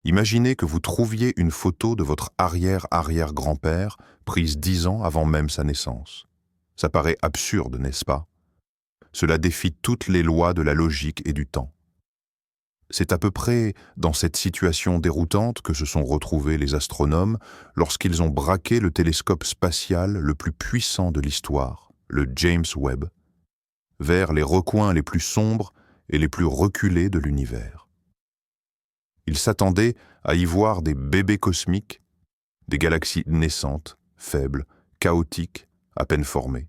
Imaginez que vous trouviez une photo de votre arrière-arrière-grand-père prise 10 ans avant même sa naissance. Ça paraît absurde, n'est-ce pas? Cela défie toutes les lois de la logique et du temps. C'est à peu près dans cette situation déroutante que se sont retrouvés les astronomes lorsqu'ils ont braqué le télescope spatial le plus puissant de l'histoire, le James Webb, vers les recoins les plus sombres et les plus reculés de l'univers. Ils s'attendaient à y voir des bébés cosmiques, des galaxies naissantes, faibles, chaotiques, à peine formées.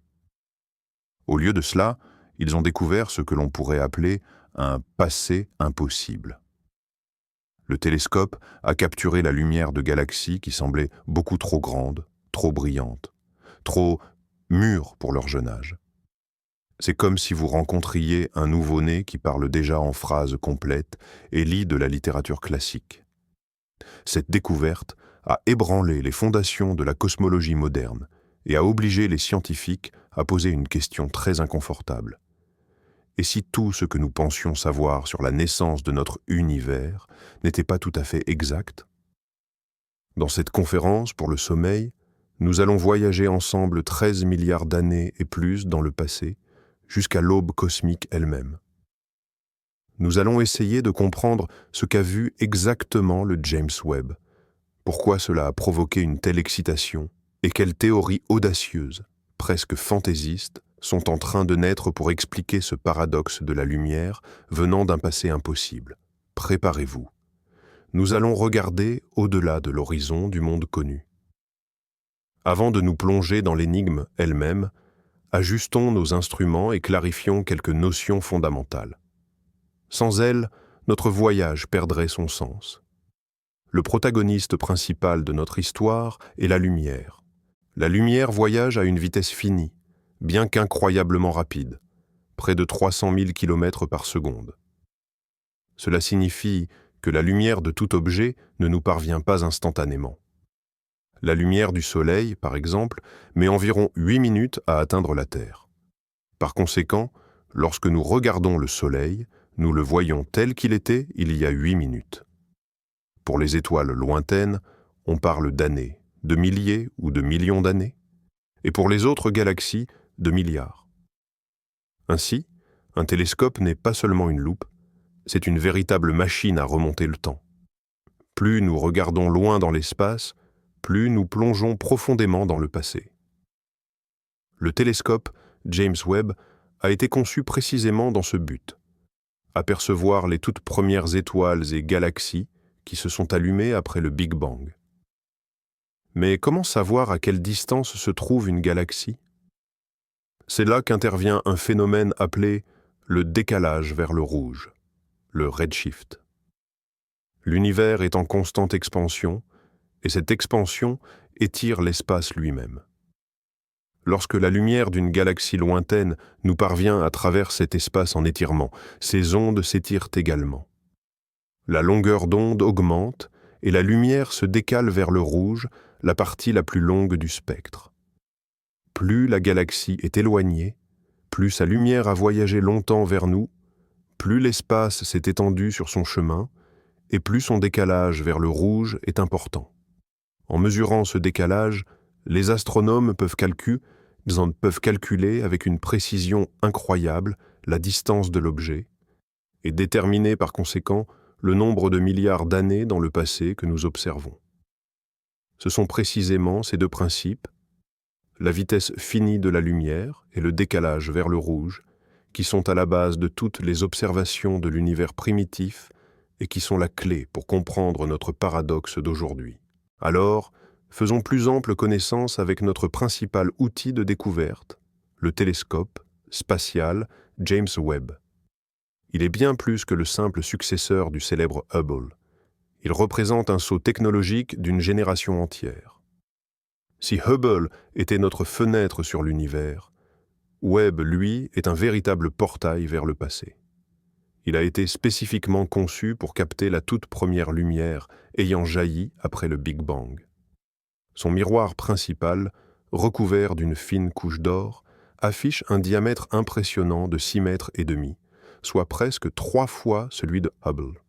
Au lieu de cela, ils ont découvert ce que l'on pourrait appeler un passé impossible. Le télescope a capturé la lumière de galaxies qui semblaient beaucoup trop grandes, trop brillantes, trop mûres pour leur jeune âge. C'est comme si vous rencontriez un nouveau-né qui parle déjà en phrases complètes et lit de la littérature classique. Cette découverte a ébranlé les fondations de la cosmologie moderne et a obligé les scientifiques à poser une question très inconfortable. Et si tout ce que nous pensions savoir sur la naissance de notre univers n'était pas tout à fait exact? Dans cette conférence pour le sommeil, nous allons voyager ensemble 13 milliards d'années et plus dans le passé, jusqu'à l'aube cosmique elle-même. Nous allons essayer de comprendre ce qu'a vu exactement le James Webb, pourquoi cela a provoqué une telle excitation et quelles théories audacieuses, presque fantaisistes, sont en train de naître pour expliquer ce paradoxe de la lumière venant d'un passé impossible. Préparez-vous. Nous allons regarder au-delà de l'horizon du monde connu. Avant de nous plonger dans l'énigme elle-même, ajustons nos instruments et clarifions quelques notions fondamentales. Sans elles, notre voyage perdrait son sens. Le protagoniste principal de notre histoire est la lumière. La lumière voyage à une vitesse finie, bien qu'incroyablement rapide, près de 300 000 km par seconde. Cela signifie que la lumière de tout objet ne nous parvient pas instantanément. La lumière du Soleil, par exemple, met environ 8 minutes à atteindre la Terre. Par conséquent, lorsque nous regardons le Soleil, nous le voyons tel qu'il était il y a 8 minutes. Pour les étoiles lointaines, on parle d'années, de milliers ou de millions d'années, et pour les autres galaxies, de milliards. Ainsi, un télescope n'est pas seulement une loupe, c'est une véritable machine à remonter le temps. Plus nous regardons loin dans l'espace, plus nous plongeons profondément dans le passé. Le télescope James Webb a été conçu précisément dans ce but: apercevoir les toutes premières étoiles et galaxies qui se sont allumées après le Big Bang. Mais comment savoir à quelle distance se trouve une galaxie? C'est là qu'intervient un phénomène appelé le décalage vers le rouge, le redshift. L'univers est en constante expansion, et cette expansion étire l'espace lui-même. Lorsque la lumière d'une galaxie lointaine nous parvient à travers cet espace en étirement, ces ondes s'étirent également. La longueur d'onde augmente et la lumière se décale vers le rouge, la partie la plus longue du spectre. Plus la galaxie est éloignée, plus sa lumière a voyagé longtemps vers nous, plus l'espace s'est étendu sur son chemin, et plus son décalage vers le rouge est important. En mesurant ce décalage, les astronomes peuvent calculer avec une précision incroyable la distance de l'objet et déterminer par conséquent le nombre de milliards d'années dans le passé que nous observons. Ce sont précisément ces deux principes, la vitesse finie de la lumière et le décalage vers le rouge, qui sont à la base de toutes les observations de l'univers primitif et qui sont la clé pour comprendre notre paradoxe d'aujourd'hui. Alors, faisons plus ample connaissance avec notre principal outil de découverte, le télescope spatial James Webb. Il est bien plus que le simple successeur du célèbre Hubble. Il représente un saut technologique d'une génération entière. Si Hubble était notre fenêtre sur l'univers, Webb, lui, est un véritable portail vers le passé. Il a été spécifiquement conçu pour capter la toute première lumière ayant jailli après le Big Bang. Son miroir principal, recouvert d'une fine couche d'or, affiche un diamètre impressionnant de 6,5 mètres, soit presque 3 fois celui de Hubble.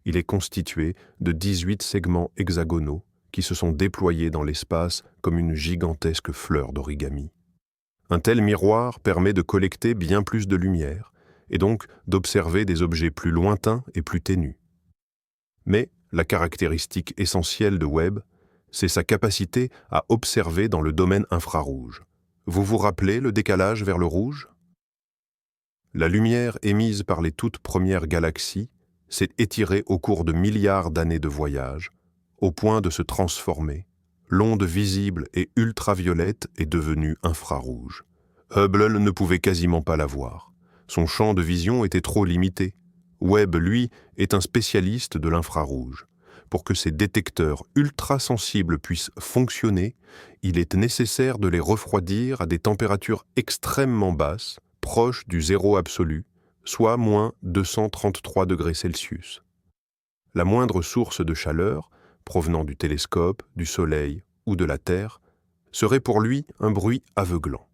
Il est constitué de 18 segments hexagonaux qui se sont déployés dans l'espace comme une gigantesque fleur d'origami. Un tel miroir permet de collecter bien plus de lumière et donc d'observer des objets plus lointains et plus ténus. Mais la caractéristique essentielle de Webb, c'est sa capacité à observer dans le domaine infrarouge. Vous vous rappelez le décalage vers le rouge? La lumière émise par les toutes premières galaxies s'est étirée au cours de milliards d'années de voyage, au point de se transformer. L'onde visible et ultraviolette est devenue infrarouge. Hubble ne pouvait quasiment pas la voir. Son champ de vision était trop limité. Webb, lui, est un spécialiste de l'infrarouge. Pour que ces détecteurs ultrasensibles puissent fonctionner, il est nécessaire de les refroidir à des températures extrêmement basses, proches du zéro absolu, soit moins 233 degrés Celsius. La moindre source de chaleur, provenant du télescope, du Soleil ou de la Terre, serait pour lui un bruit aveuglant.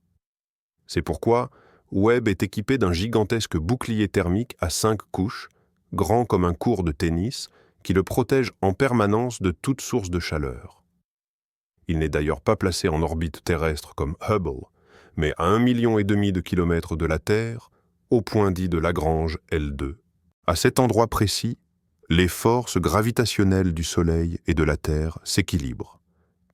C'est pourquoi Webb est équipé d'un gigantesque bouclier thermique à 5 couches, grand comme un court de tennis, qui le protège en permanence de toute source de chaleur. Il n'est d'ailleurs pas placé en orbite terrestre comme Hubble, mais à 1,5 million de kilomètres de la Terre, au point dit de Lagrange L2. À cet endroit précis, les forces gravitationnelles du Soleil et de la Terre s'équilibrent,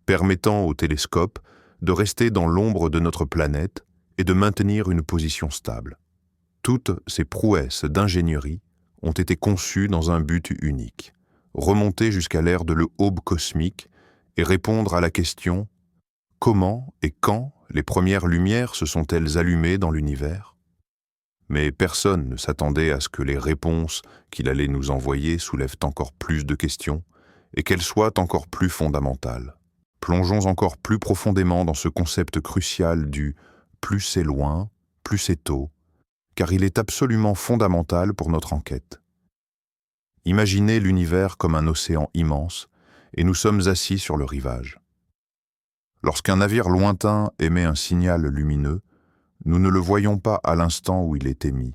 permettant au télescope de rester dans l'ombre de notre planète et de maintenir une position stable. Toutes ces prouesses d'ingénierie ont été conçues dans un but unique, remonter jusqu'à l'ère de l'aube cosmique et répondre à la question « Comment et quand les premières lumières se sont-elles allumées dans l'univers ?» Mais personne ne s'attendait à ce que les réponses qu'il allait nous envoyer soulèvent encore plus de questions et qu'elles soient encore plus fondamentales. Plongeons encore plus profondément dans ce concept crucial du « plus c'est loin, plus c'est tôt », car il est absolument fondamental pour notre enquête. Imaginez l'univers comme un océan immense, et nous sommes assis sur le rivage. Lorsqu'un navire lointain émet un signal lumineux, nous ne le voyons pas à l'instant où il est émis,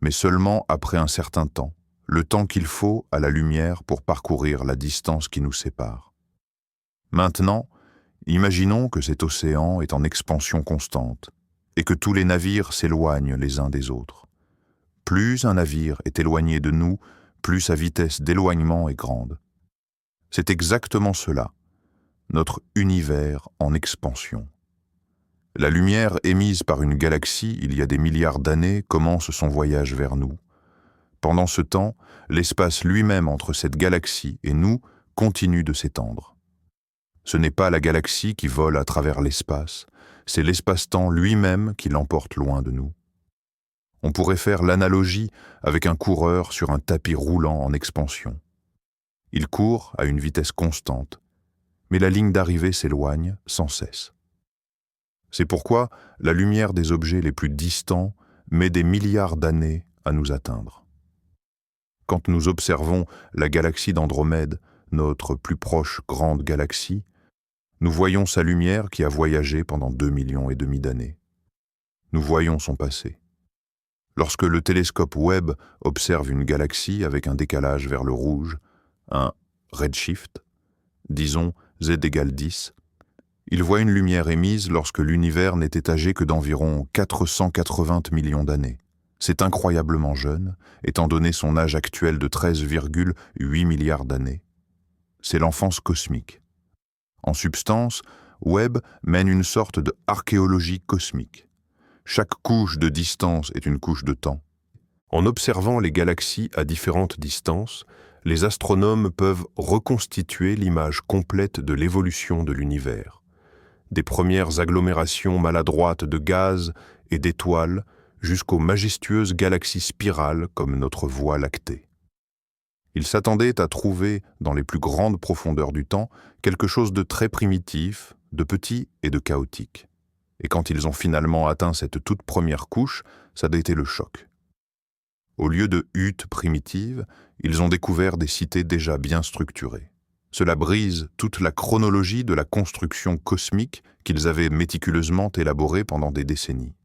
mais seulement après un certain temps, le temps qu'il faut à la lumière pour parcourir la distance qui nous sépare. Maintenant, imaginons que cet océan est en expansion constante et que tous les navires s'éloignent les uns des autres. Plus un navire est éloigné de nous, plus sa vitesse d'éloignement est grande. C'est exactement cela, notre univers en expansion. La lumière émise par une galaxie il y a des milliards d'années commence son voyage vers nous. Pendant ce temps, l'espace lui-même entre cette galaxie et nous continue de s'étendre. Ce n'est pas la galaxie qui vole à travers l'espace, c'est l'espace-temps lui-même qui l'emporte loin de nous. On pourrait faire l'analogie avec un coureur sur un tapis roulant en expansion. Il court à une vitesse constante, mais la ligne d'arrivée s'éloigne sans cesse. C'est pourquoi la lumière des objets les plus distants met des milliards d'années à nous atteindre. Quand nous observons la galaxie d'Andromède, notre plus proche grande galaxie, nous voyons sa lumière qui a voyagé pendant 2,5 millions d'années. Nous voyons son passé. Lorsque le télescope Webb observe une galaxie avec un décalage vers le rouge, un redshift, disons Z égale 10, il voit une lumière émise lorsque l'univers n'était âgé que d'environ 480 millions d'années. C'est incroyablement jeune, étant donné son âge actuel de 13,8 milliards d'années. C'est l'enfance cosmique. En substance, Webb mène une sorte de archéologie cosmique. Chaque couche de distance est une couche de temps. En observant les galaxies à différentes distances, les astronomes peuvent reconstituer l'image complète de l'évolution de l'univers. Des premières agglomérations maladroites de gaz et d'étoiles jusqu'aux majestueuses galaxies spirales comme notre Voie lactée. Ils s'attendaient à trouver, dans les plus grandes profondeurs du temps, quelque chose de très primitif, de petit et de chaotique. Et quand ils ont finalement atteint cette toute première couche, ça a été le choc. Au lieu de huttes primitives, ils ont découvert des cités déjà bien structurées. Cela brise toute la chronologie de la construction cosmique qu'ils avaient méticuleusement élaborée pendant des décennies.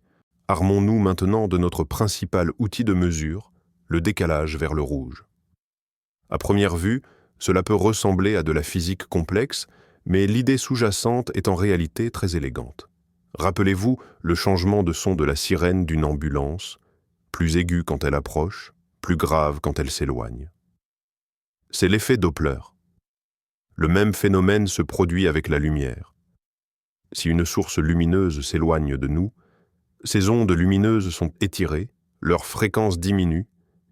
Armons-nous maintenant de notre principal outil de mesure, le décalage vers le rouge. À première vue, cela peut ressembler à de la physique complexe, mais l'idée sous-jacente est en réalité très élégante. Rappelez-vous le changement de son de la sirène d'une ambulance, plus aiguë quand elle approche, plus grave quand elle s'éloigne. C'est l'effet Doppler. Le même phénomène se produit avec la lumière. Si une source lumineuse s'éloigne de nous, ces ondes lumineuses sont étirées, leur fréquence diminue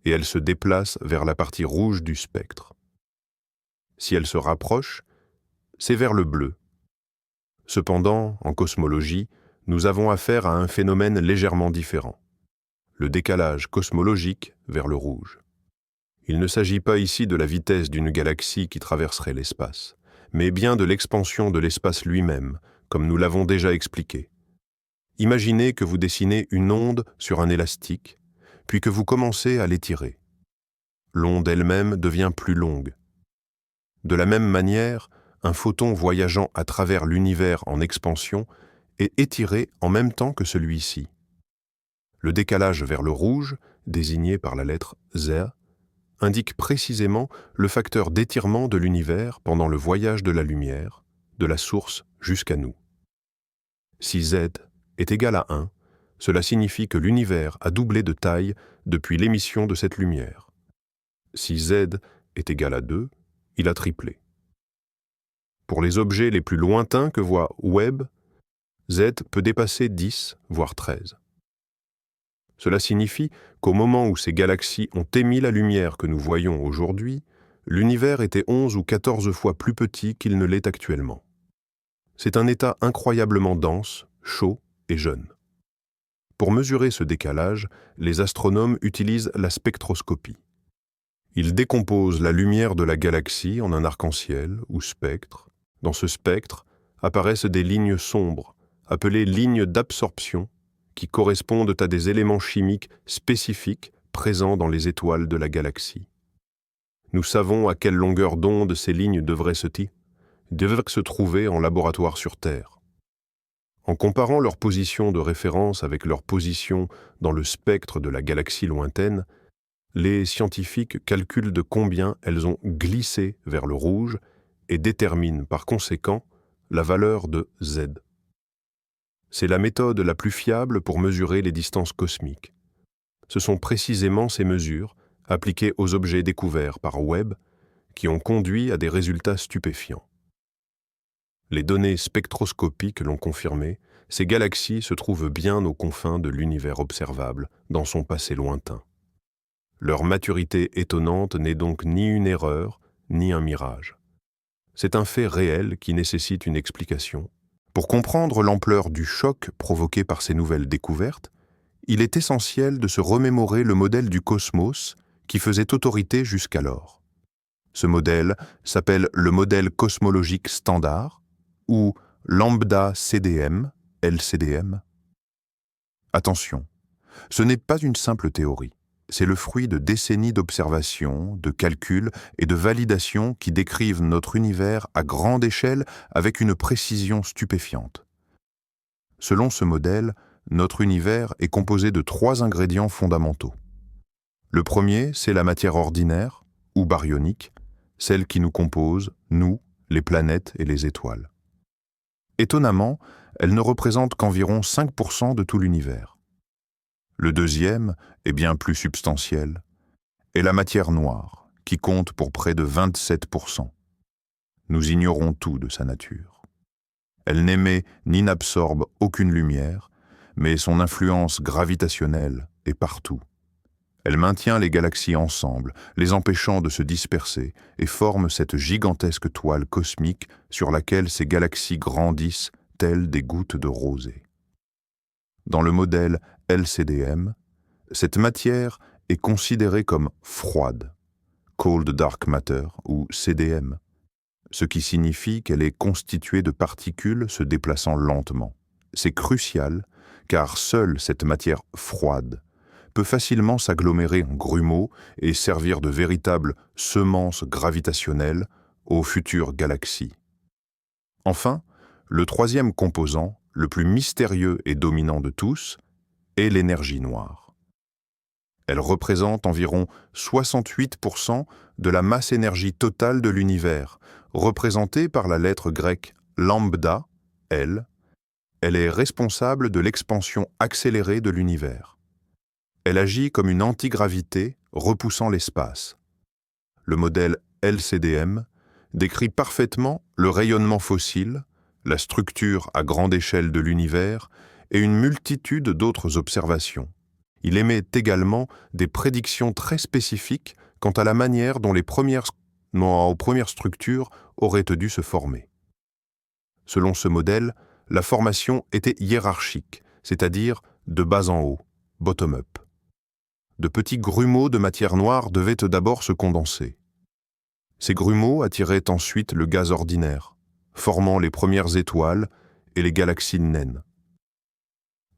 et elles se déplacent vers la partie rouge du spectre. Si elles se rapprochent, c'est vers le bleu. Cependant, en cosmologie, nous avons affaire à un phénomène légèrement différent, le décalage cosmologique vers le rouge. Il ne s'agit pas ici de la vitesse d'une galaxie qui traverserait l'espace, mais bien de l'expansion de l'espace lui-même, comme nous l'avons déjà expliqué. Imaginez que vous dessinez une onde sur un élastique, puis que vous commencez à l'étirer. L'onde elle-même devient plus longue. De la même manière, un photon voyageant à travers l'univers en expansion est étiré en même temps que celui-ci. Le décalage vers le rouge, désigné par la lettre Z, indique précisément le facteur d'étirement de l'univers pendant le voyage de la lumière, de la source jusqu'à nous. Si Z est égal à 1, cela signifie que l'univers a doublé de taille depuis l'émission de cette lumière. Si Z est égal à 2, il a triplé. Pour les objets les plus lointains que voit Webb, Z peut dépasser 10, voire 13. Cela signifie qu'au moment où ces galaxies ont émis la lumière que nous voyons aujourd'hui, l'univers était 11 ou 14 fois plus petit qu'il ne l'est actuellement. C'est un état incroyablement dense, chaud et jeune. Pour mesurer ce décalage, les astronomes utilisent la spectroscopie. Ils décomposent la lumière de la galaxie en un arc-en-ciel ou spectre. Dans ce spectre apparaissent des lignes sombres, appelées lignes d'absorption, qui correspondent à des éléments chimiques spécifiques présents dans les étoiles de la galaxie. Nous savons à quelle longueur d'onde ces lignes devraient se trouver en laboratoire sur Terre. En comparant leur position de référence avec leur position dans le spectre de la galaxie lointaine, les scientifiques calculent de combien elles ont glissé vers le rouge et déterminent par conséquent la valeur de Z. C'est la méthode la plus fiable pour mesurer les distances cosmiques. Ce sont précisément ces mesures, appliquées aux objets découverts par Webb, qui ont conduit à des résultats stupéfiants. Les données spectroscopiques l'ont confirmé, ces galaxies se trouvent bien aux confins de l'univers observable, dans son passé lointain. Leur maturité étonnante n'est donc ni une erreur, ni un mirage. C'est un fait réel qui nécessite une explication. Pour comprendre l'ampleur du choc provoqué par ces nouvelles découvertes, il est essentiel de se remémorer le modèle du cosmos qui faisait autorité jusqu'alors. Ce modèle s'appelle le modèle cosmologique standard, ou lambda CDM, LCDM. Attention, ce n'est pas une simple théorie. C'est le fruit de décennies d'observations, de calculs et de validations qui décrivent notre univers à grande échelle avec une précision stupéfiante. Selon ce modèle, notre univers est composé de 3 ingrédients fondamentaux. Le premier, c'est la matière ordinaire, ou baryonique, celle qui nous compose, nous, les planètes et les étoiles. Étonnamment, elle ne représente qu'environ 5% de tout l'univers. Le deuxième, est bien plus substantiel, est la matière noire, qui compte pour près de 27%. Nous ignorons tout de sa nature. Elle n'émet ni n'absorbe aucune lumière, mais son influence gravitationnelle est partout. Elle maintient les galaxies ensemble, les empêchant de se disperser, et forme cette gigantesque toile cosmique sur laquelle ces galaxies grandissent telles des gouttes de rosée. Dans le modèle LCDM, cette matière est considérée comme froide, Cold Dark Matter ou CDM, ce qui signifie qu'elle est constituée de particules se déplaçant lentement. C'est crucial car seule cette matière froide peut facilement s'agglomérer en grumeaux et servir de véritable semence gravitationnelle aux futures galaxies. Enfin, le troisième composant, le plus mystérieux et dominant de tous, est l'énergie noire. Elle représente environ 68% de la masse énergie totale de l'univers, représentée par la lettre grecque lambda, L. Elle est responsable de l'expansion accélérée de l'univers. Elle agit comme une antigravité repoussant l'espace. Le modèle LCDM décrit parfaitement le rayonnement fossile, la structure à grande échelle de l'univers et une multitude d'autres observations. Il émet également des prédictions très spécifiques quant à la manière dont les premières structures auraient dû se former. Selon ce modèle, la formation était hiérarchique, c'est-à-dire de bas en haut, bottom-up. De petits grumeaux de matière noire devaient d'abord se condenser. Ces grumeaux attiraient ensuite le gaz ordinaire, formant les premières étoiles et les galaxies naines.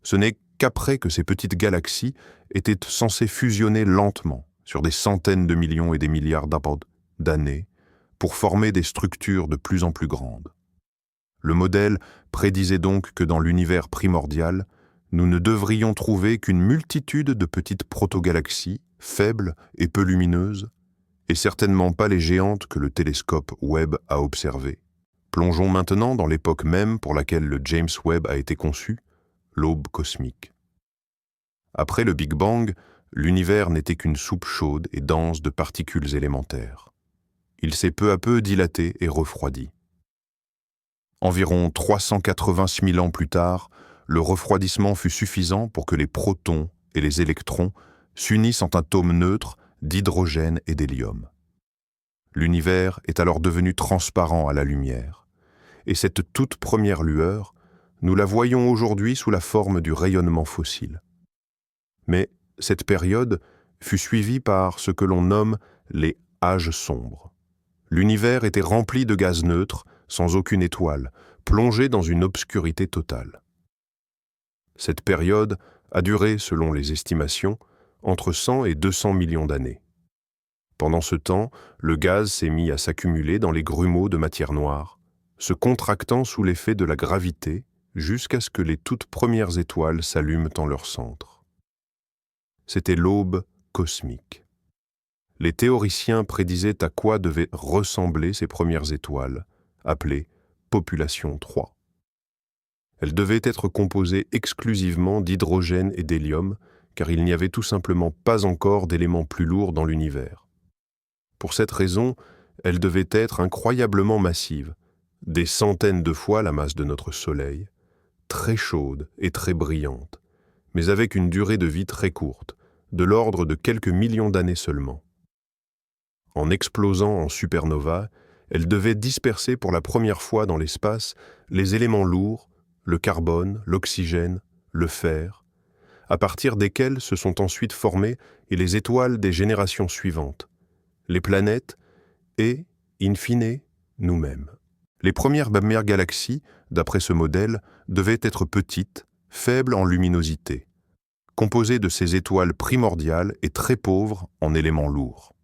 Ce n'est qu'après que ces petites galaxies étaient censées fusionner lentement, sur des centaines de millions et des milliards d'années, pour former des structures de plus en plus grandes. Le modèle prédisait donc que dans l'univers primordial, nous ne devrions trouver qu'une multitude de petites protogalaxies, faibles et peu lumineuses, et certainement pas les géantes que le télescope Webb a observées. Plongeons maintenant dans l'époque même pour laquelle le James Webb a été conçu, l'aube cosmique. Après le Big Bang, l'univers n'était qu'une soupe chaude et dense de particules élémentaires. Il s'est peu à peu dilaté et refroidi. Environ 386 000 ans plus tard, le refroidissement fut suffisant pour que les protons et les électrons s'unissent en un atome neutre d'hydrogène et d'hélium. L'univers est alors devenu transparent à la lumière, et cette toute première lueur, nous la voyons aujourd'hui sous la forme du rayonnement fossile. Mais cette période fut suivie par ce que l'on nomme les âges sombres. L'univers était rempli de gaz neutre, sans aucune étoile, plongé dans une obscurité totale. Cette période a duré, selon les estimations, entre 100 et 200 millions d'années. Pendant ce temps, le gaz s'est mis à s'accumuler dans les grumeaux de matière noire, se contractant sous l'effet de la gravité jusqu'à ce que les toutes premières étoiles s'allument en leur centre. C'était l'aube cosmique. Les théoriciens prédisaient à quoi devaient ressembler ces premières étoiles, appelées population 3. Elles devaient être composées exclusivement d'hydrogène et d'hélium, car il n'y avait tout simplement pas encore d'éléments plus lourds dans l'univers. Pour cette raison, elles devaient être incroyablement massives, des centaines de fois la masse de notre Soleil, très chaudes et très brillantes, mais avec une durée de vie très courte, de l'ordre de quelques millions d'années seulement. En explosant en supernova, elles devaient disperser pour la première fois dans l'espace les éléments lourds, le carbone, l'oxygène, le fer, à partir desquels se sont ensuite formées les étoiles des générations suivantes, les planètes et, in fine, nous-mêmes. Les premières galaxies, d'après ce modèle, devaient être petites, faibles en luminosité, composées de ces étoiles primordiales et très pauvres en éléments lourds.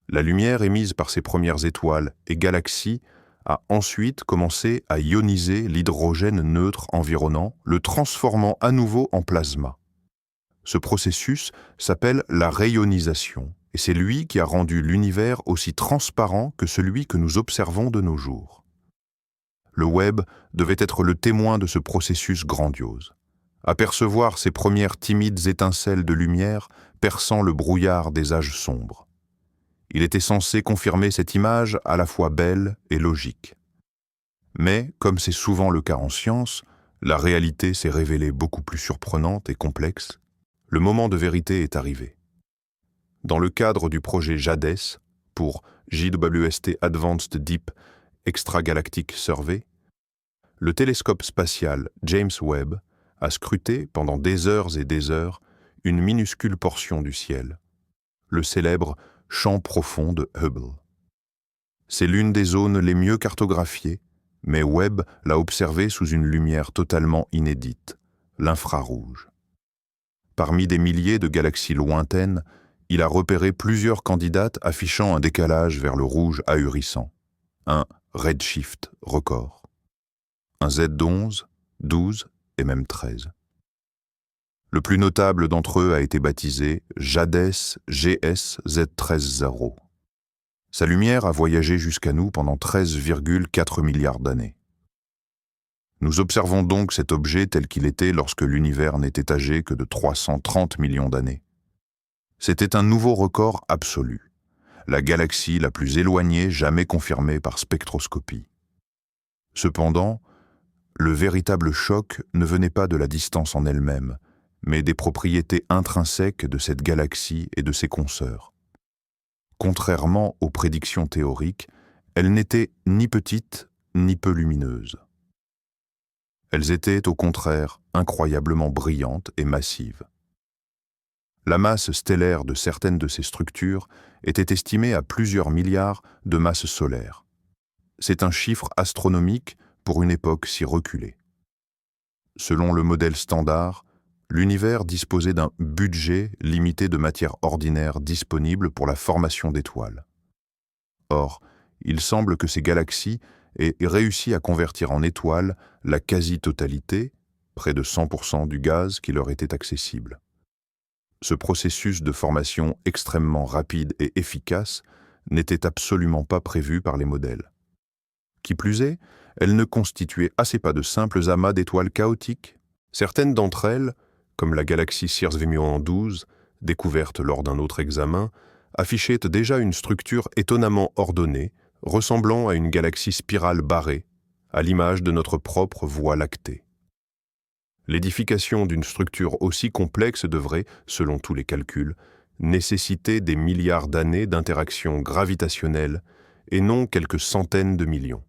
La lumière émise par ces premières étoiles et galaxies a ensuite commencé à ioniser l'hydrogène neutre environnant, le transformant à nouveau en plasma. Ce processus s'appelle la rayonisation, et c'est lui qui a rendu l'univers aussi transparent que celui que nous observons de nos jours. Le Webb devait être le témoin de ce processus grandiose. Apercevoir ces premières timides étincelles de lumière perçant le brouillard des âges sombres. Il était censé confirmer cette image à la fois belle et logique. Mais, comme c'est souvent le cas en science, la réalité s'est révélée beaucoup plus surprenante et complexe. Le moment de vérité est arrivé. Dans le cadre du projet JADES, pour JWST Advanced Deep Extragalactic Survey, le télescope spatial James Webb a scruté pendant des heures et des heures une minuscule portion du ciel, le célèbre champ profond de Hubble. C'est l'une des zones les mieux cartographiées, mais Webb l'a observé sous une lumière totalement inédite, l'infrarouge. Parmi des milliers de galaxies lointaines, il a repéré plusieurs candidates affichant un décalage vers le rouge ahurissant, un redshift record, un Z11, 12 et même 13. Le plus notable d'entre eux a été baptisé JADES GS Z13-0. Sa lumière a voyagé jusqu'à nous pendant 13,4 milliards d'années. Nous observons donc cet objet tel qu'il était lorsque l'univers n'était âgé que de 330 millions d'années. C'était un nouveau record absolu, la galaxie la plus éloignée jamais confirmée par spectroscopie. Cependant, le véritable choc ne venait pas de la distance en elle-même, mais des propriétés intrinsèques de cette galaxie et de ses consoeurs. Contrairement aux prédictions théoriques, elles n'étaient ni petites ni peu lumineuses. Elles étaient au contraire incroyablement brillantes et massives. La masse stellaire de certaines de ces structures était estimée à plusieurs milliards de masses solaires. C'est un chiffre astronomique pour une époque si reculée. Selon le modèle standard, l'univers disposait d'un budget limité de matière ordinaire disponible pour la formation d'étoiles. Or, il semble que ces galaxies aient réussi à convertir en étoiles la quasi-totalité, près de 100% du gaz qui leur était accessible. Ce processus de formation extrêmement rapide et efficace n'était absolument pas prévu par les modèles. Qui plus est, elles ne constituaient assez pas de simples amas d'étoiles chaotiques. Certaines d'entre elles, comme la galaxie Sirius 12, découverte lors d'un autre examen, affichaient déjà une structure étonnamment ordonnée, ressemblant à une galaxie spirale barrée, à l'image de notre propre Voie lactée. L'édification d'une structure aussi complexe devrait, selon tous les calculs, nécessiter des milliards d'années d'interactions gravitationnelles et non quelques centaines de millions.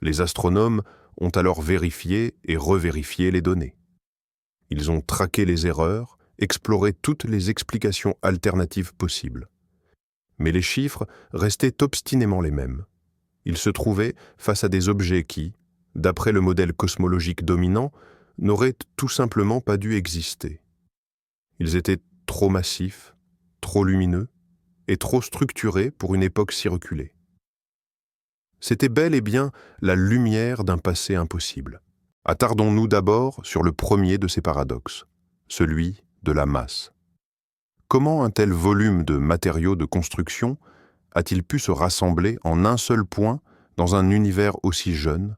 Les astronomes ont alors vérifié et revérifié les données. Ils ont traqué les erreurs, exploré toutes les explications alternatives possibles. Mais les chiffres restaient obstinément les mêmes. Ils se trouvaient face à des objets qui, d'après le modèle cosmologique dominant, n'auraient tout simplement pas dû exister. Ils étaient trop massifs, trop lumineux et trop structurés pour une époque si reculée. C'était bel et bien la lumière d'un passé impossible. Attardons-nous d'abord sur le premier de ces paradoxes, celui de la masse. Comment un tel volume de matériaux de construction a-t-il pu se rassembler en un seul point dans un univers aussi jeune?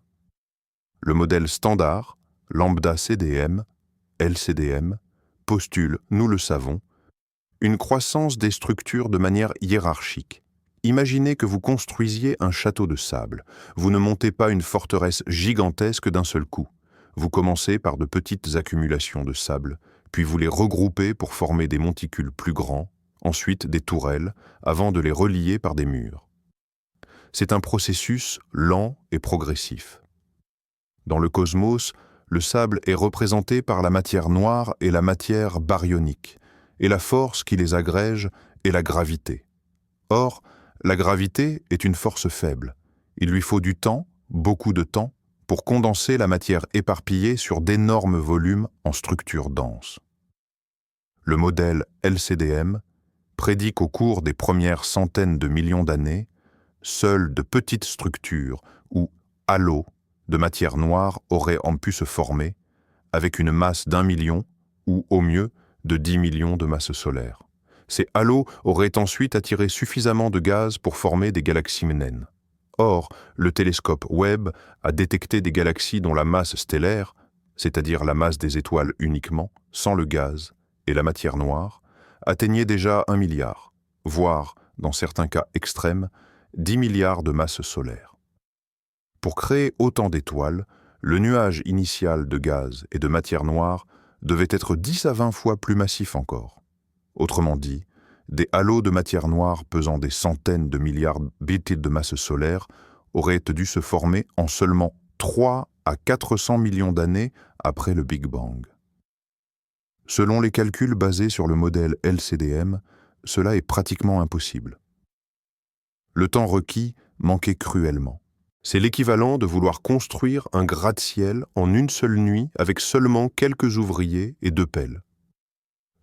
Le modèle standard, lambda CDM, LCDM, postule, nous le savons, une croissance des structures de manière hiérarchique. Imaginez que vous construisiez un château de sable. Vous ne montez pas une forteresse gigantesque d'un seul coup. Vous commencez par de petites accumulations de sable, puis vous les regroupez pour former des monticules plus grands, ensuite des tourelles, avant de les relier par des murs. C'est un processus lent et progressif. Dans le cosmos, le sable est représenté par la matière noire et la matière baryonique, et la force qui les agrège est la gravité. Or, la gravité est une force faible. Il lui faut du temps, beaucoup de temps, pour condenser la matière éparpillée sur d'énormes volumes en structures denses. Le modèle LCDM prédit qu'au cours des premières centaines de millions d'années, seules de petites structures ou halos de matière noire auraient pu se former, avec une masse d'1 million ou au mieux de 10 millions de masses solaires. Ces halos auraient ensuite attiré suffisamment de gaz pour former des galaxies naines. Or, le télescope Webb a détecté des galaxies dont la masse stellaire, c'est-à-dire la masse des étoiles uniquement, sans le gaz et la matière noire, atteignait déjà 1 milliard, voire, dans certains cas extrêmes, 10 milliards de masses solaires. Pour créer autant d'étoiles, le nuage initial de gaz et de matière noire devait être 10 à 20 fois plus massif encore. Autrement dit, des halos de matière noire pesant des centaines de milliards de masse solaire auraient dû se former en seulement 3 à 400 millions d'années après le Big Bang. Selon les calculs basés sur le modèle LCDM, cela est pratiquement impossible. Le temps requis manquait cruellement. C'est l'équivalent de vouloir construire un gratte-ciel en une seule nuit avec seulement quelques ouvriers et 2 pelles.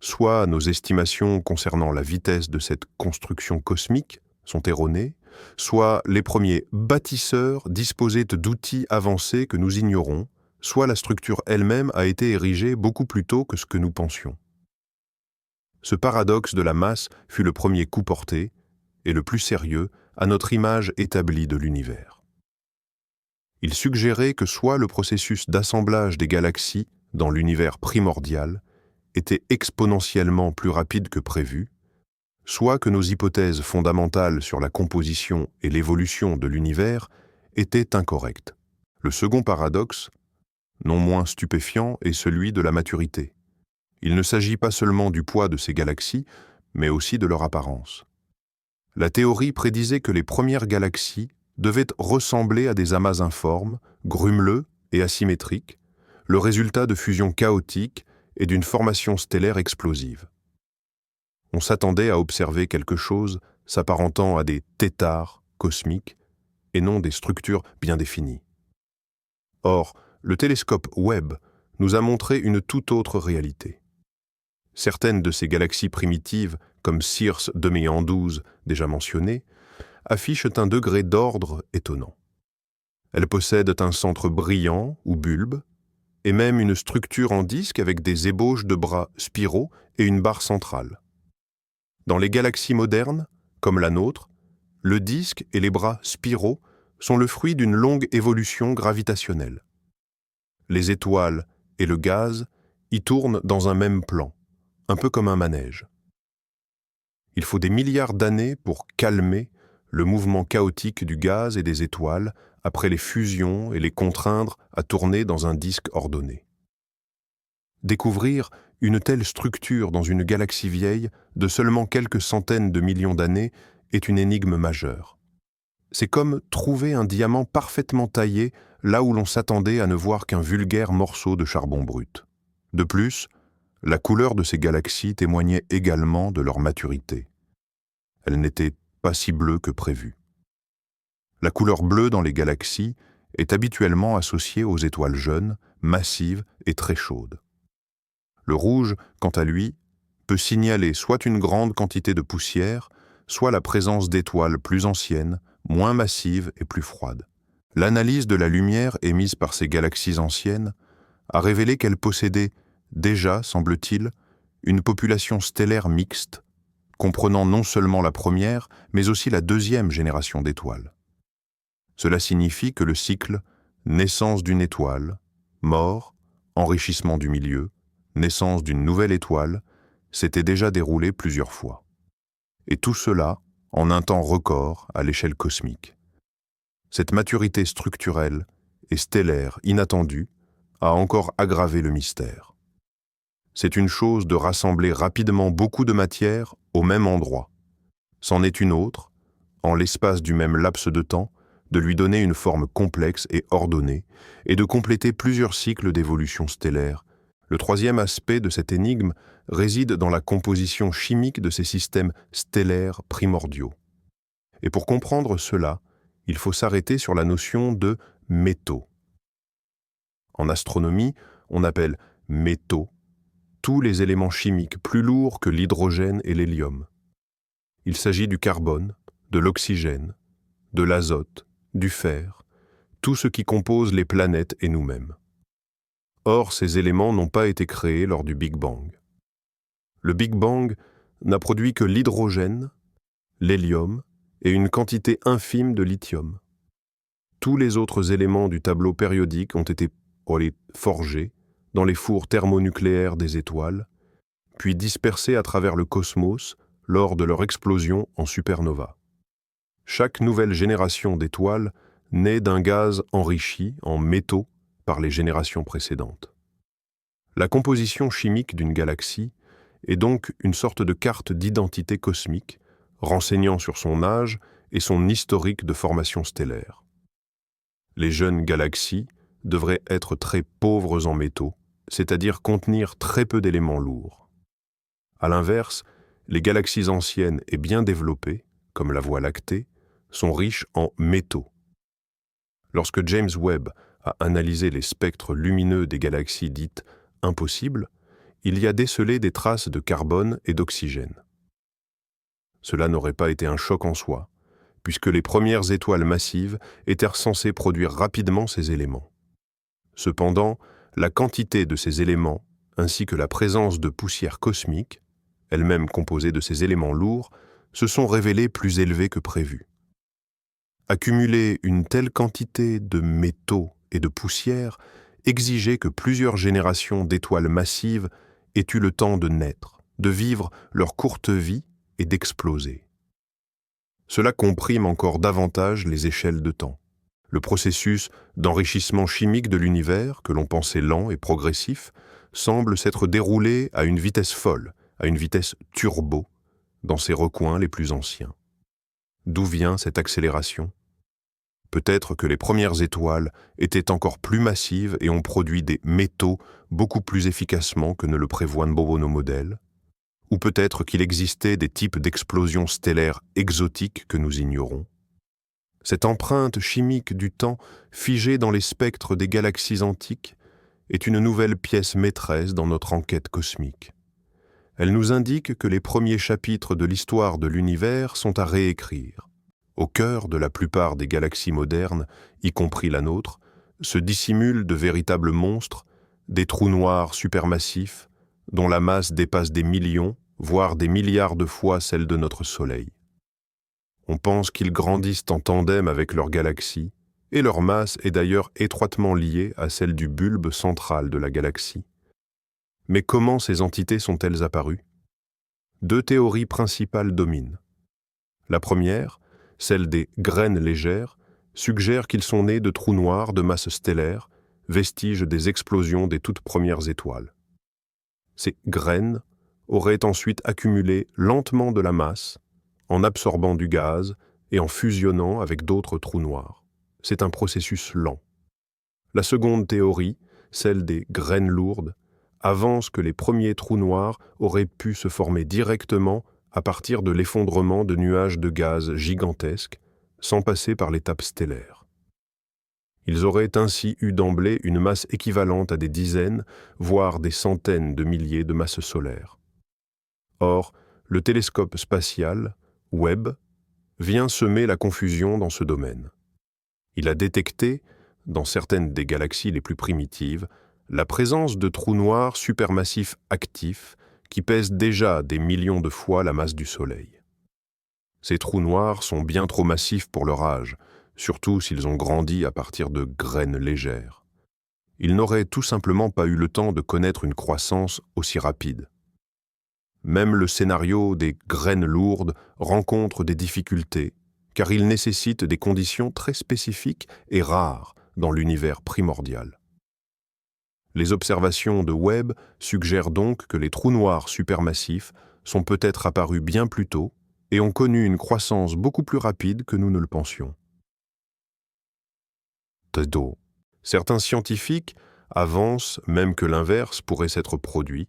Soit nos estimations concernant la vitesse de cette construction cosmique sont erronées, soit les premiers bâtisseurs disposaient d'outils avancés que nous ignorons, soit la structure elle-même a été érigée beaucoup plus tôt que ce que nous pensions. Ce paradoxe de la masse fut le premier coup porté, et le plus sérieux, à notre image établie de l'univers. Il suggérait que soit le processus d'assemblage des galaxies dans l'univers primordial était exponentiellement plus rapide que prévu, soit que nos hypothèses fondamentales sur la composition et l'évolution de l'univers étaient incorrectes. Le second paradoxe, non moins stupéfiant, est celui de la maturité. Il ne s'agit pas seulement du poids de ces galaxies, mais aussi de leur apparence. La théorie prédisait que les premières galaxies devaient ressembler à des amas informes, grumeleux et asymétriques, le résultat de fusions chaotiques et d'une formation stellaire explosive. On s'attendait à observer quelque chose s'apparentant à des têtards cosmiques et non des structures bien définies. Or, le télescope Webb nous a montré une toute autre réalité. Certaines de ces galaxies primitives, comme Circe 2012 déjà mentionnées, affichent un degré d'ordre étonnant. Elles possèdent un centre brillant ou bulbe, et même une structure en disque avec des ébauches de bras spiraux et une barre centrale. Dans les galaxies modernes, comme la nôtre, le disque et les bras spiraux sont le fruit d'une longue évolution gravitationnelle. Les étoiles et le gaz y tournent dans un même plan, un peu comme un manège. Il faut des milliards d'années pour calmer le mouvement chaotique du gaz et des étoiles après les fusions et les contraindre à tourner dans un disque ordonné. Découvrir une telle structure dans une galaxie vieille de seulement quelques centaines de millions d'années est une énigme majeure. C'est comme trouver un diamant parfaitement taillé là où l'on s'attendait à ne voir qu'un vulgaire morceau de charbon brut. De plus, la couleur de ces galaxies témoignait également de leur maturité. Elle n'était pas si bleue que prévu. La couleur bleue dans les galaxies est habituellement associée aux étoiles jeunes, massives et très chaudes. Le rouge, quant à lui, peut signaler soit une grande quantité de poussière, soit la présence d'étoiles plus anciennes, moins massives et plus froides. L'analyse de la lumière émise par ces galaxies anciennes a révélé qu'elles possédaient déjà, semble-t-il, une population stellaire mixte, comprenant non seulement la première, mais aussi la deuxième génération d'étoiles. Cela signifie que le cycle naissance d'une étoile, mort, enrichissement du milieu, naissance d'une nouvelle étoile, s'était déjà déroulé plusieurs fois. Et tout cela en un temps record à l'échelle cosmique. Cette maturité structurelle et stellaire inattendue a encore aggravé le mystère. C'est une chose de rassembler rapidement beaucoup de matière au même endroit. C'en est une autre, en l'espace du même laps de temps, de lui donner une forme complexe et ordonnée, et de compléter plusieurs cycles d'évolution stellaire. Le troisième aspect de cette énigme réside dans la composition chimique de ces systèmes stellaires primordiaux. Et pour comprendre cela, il faut s'arrêter sur la notion de métaux. En astronomie, on appelle métaux tous les éléments chimiques plus lourds que l'hydrogène et l'hélium. Il s'agit du carbone, de l'oxygène, de l'azote, du fer, tout ce qui compose les planètes et nous-mêmes. Or, ces éléments n'ont pas été créés lors du Big Bang. Le Big Bang n'a produit que l'hydrogène, l'hélium et une quantité infime de lithium. Tous les autres éléments du tableau périodique ont été forgés dans les fours thermonucléaires des étoiles, puis dispersés à travers le cosmos lors de leur explosion en supernova. Chaque nouvelle génération d'étoiles naît d'un gaz enrichi en métaux par les générations précédentes. La composition chimique d'une galaxie est donc une sorte de carte d'identité cosmique, renseignant sur son âge et son historique de formation stellaire. Les jeunes galaxies devraient être très pauvres en métaux, c'est-à-dire contenir très peu d'éléments lourds. À l'inverse, les galaxies anciennes et bien développées, comme la Voie lactée, sont riches en métaux. Lorsque James Webb a analysé les spectres lumineux des galaxies dites impossibles, il y a décelé des traces de carbone et d'oxygène. Cela n'aurait pas été un choc en soi, puisque les premières étoiles massives étaient censées produire rapidement ces éléments. Cependant, la quantité de ces éléments, ainsi que la présence de poussière cosmique, elle-même composée de ces éléments lourds, se sont révélées plus élevées que prévu. Accumuler une telle quantité de métaux et de poussière exigeait que plusieurs générations d'étoiles massives aient eu le temps de naître, de vivre leur courte vie et d'exploser. Cela comprime encore davantage les échelles de temps. Le processus d'enrichissement chimique de l'univers, que l'on pensait lent et progressif, semble s'être déroulé à une vitesse folle, à une vitesse turbo, dans ses recoins les plus anciens. D'où vient cette accélération ? Peut-être que les premières étoiles étaient encore plus massives et ont produit des métaux beaucoup plus efficacement que ne le prévoient nos modèles, ou peut-être qu'il existait des types d'explosions stellaires exotiques que nous ignorons. Cette empreinte chimique du temps figée dans les spectres des galaxies antiques est une nouvelle pièce maîtresse dans notre enquête cosmique. Elle nous indique que les premiers chapitres de l'histoire de l'univers sont à réécrire. Au cœur de la plupart des galaxies modernes, y compris la nôtre, se dissimulent de véritables monstres, des trous noirs supermassifs, dont la masse dépasse des millions, voire des milliards de fois celle de notre Soleil. On pense qu'ils grandissent en tandem avec leur galaxie, et leur masse est d'ailleurs étroitement liée à celle du bulbe central de la galaxie. Mais comment ces entités sont-elles apparues ? Deux théories principales dominent. La première, celle des graines légères, suggère qu'ils sont nés de trous noirs de masse stellaire, vestiges des explosions des toutes premières étoiles. Ces graines auraient ensuite accumulé lentement de la masse, en absorbant du gaz et en fusionnant avec d'autres trous noirs. C'est un processus lent. La seconde théorie, celle des graines lourdes, avance que les premiers trous noirs auraient pu se former directement à partir de l'effondrement de nuages de gaz gigantesques, sans passer par l'étape stellaire. Ils auraient ainsi eu d'emblée une masse équivalente à des dizaines, voire des centaines de milliers de masses solaires. Or, le télescope spatial, Webb, vient semer la confusion dans ce domaine. Il a détecté, dans certaines des galaxies les plus primitives, la présence de trous noirs supermassifs actifs qui pèsent déjà des millions de fois la masse du Soleil. Ces trous noirs sont bien trop massifs pour leur âge, surtout s'ils ont grandi à partir de graines légères. Ils n'auraient tout simplement pas eu le temps de connaître une croissance aussi rapide. Même le scénario des graines lourdes rencontre des difficultés, car il nécessite des conditions très spécifiques et rares dans l'univers primordial. Les observations de Webb suggèrent donc que les trous noirs supermassifs sont peut-être apparus bien plus tôt et ont connu une croissance beaucoup plus rapide que nous ne le pensions. Certains scientifiques avancent même que l'inverse pourrait s'être produit.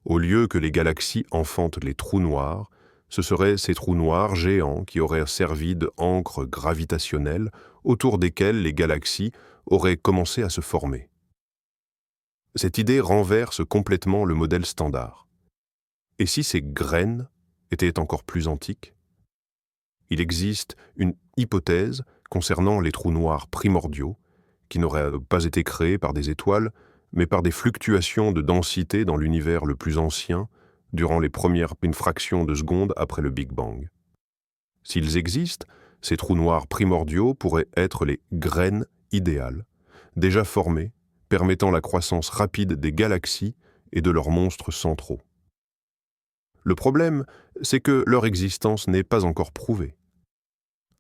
Au lieu que les galaxies enfantent les trous noirs, ce seraient ces trous noirs géants qui auraient servi d'ancres gravitationnelles autour desquelles les galaxies auraient commencé à se former. Cette idée renverse complètement le modèle standard. Et si ces graines étaient encore plus antiques ? Il existe une hypothèse concernant les trous noirs primordiaux qui n'auraient pas été créés par des étoiles, mais par des fluctuations de densité dans l'univers le plus ancien durant les premières fractions de seconde après le Big Bang. S'ils existent, ces trous noirs primordiaux pourraient être les graines idéales, déjà formées, permettant la croissance rapide des galaxies et de leurs monstres centraux. Le problème, c'est que leur existence n'est pas encore prouvée.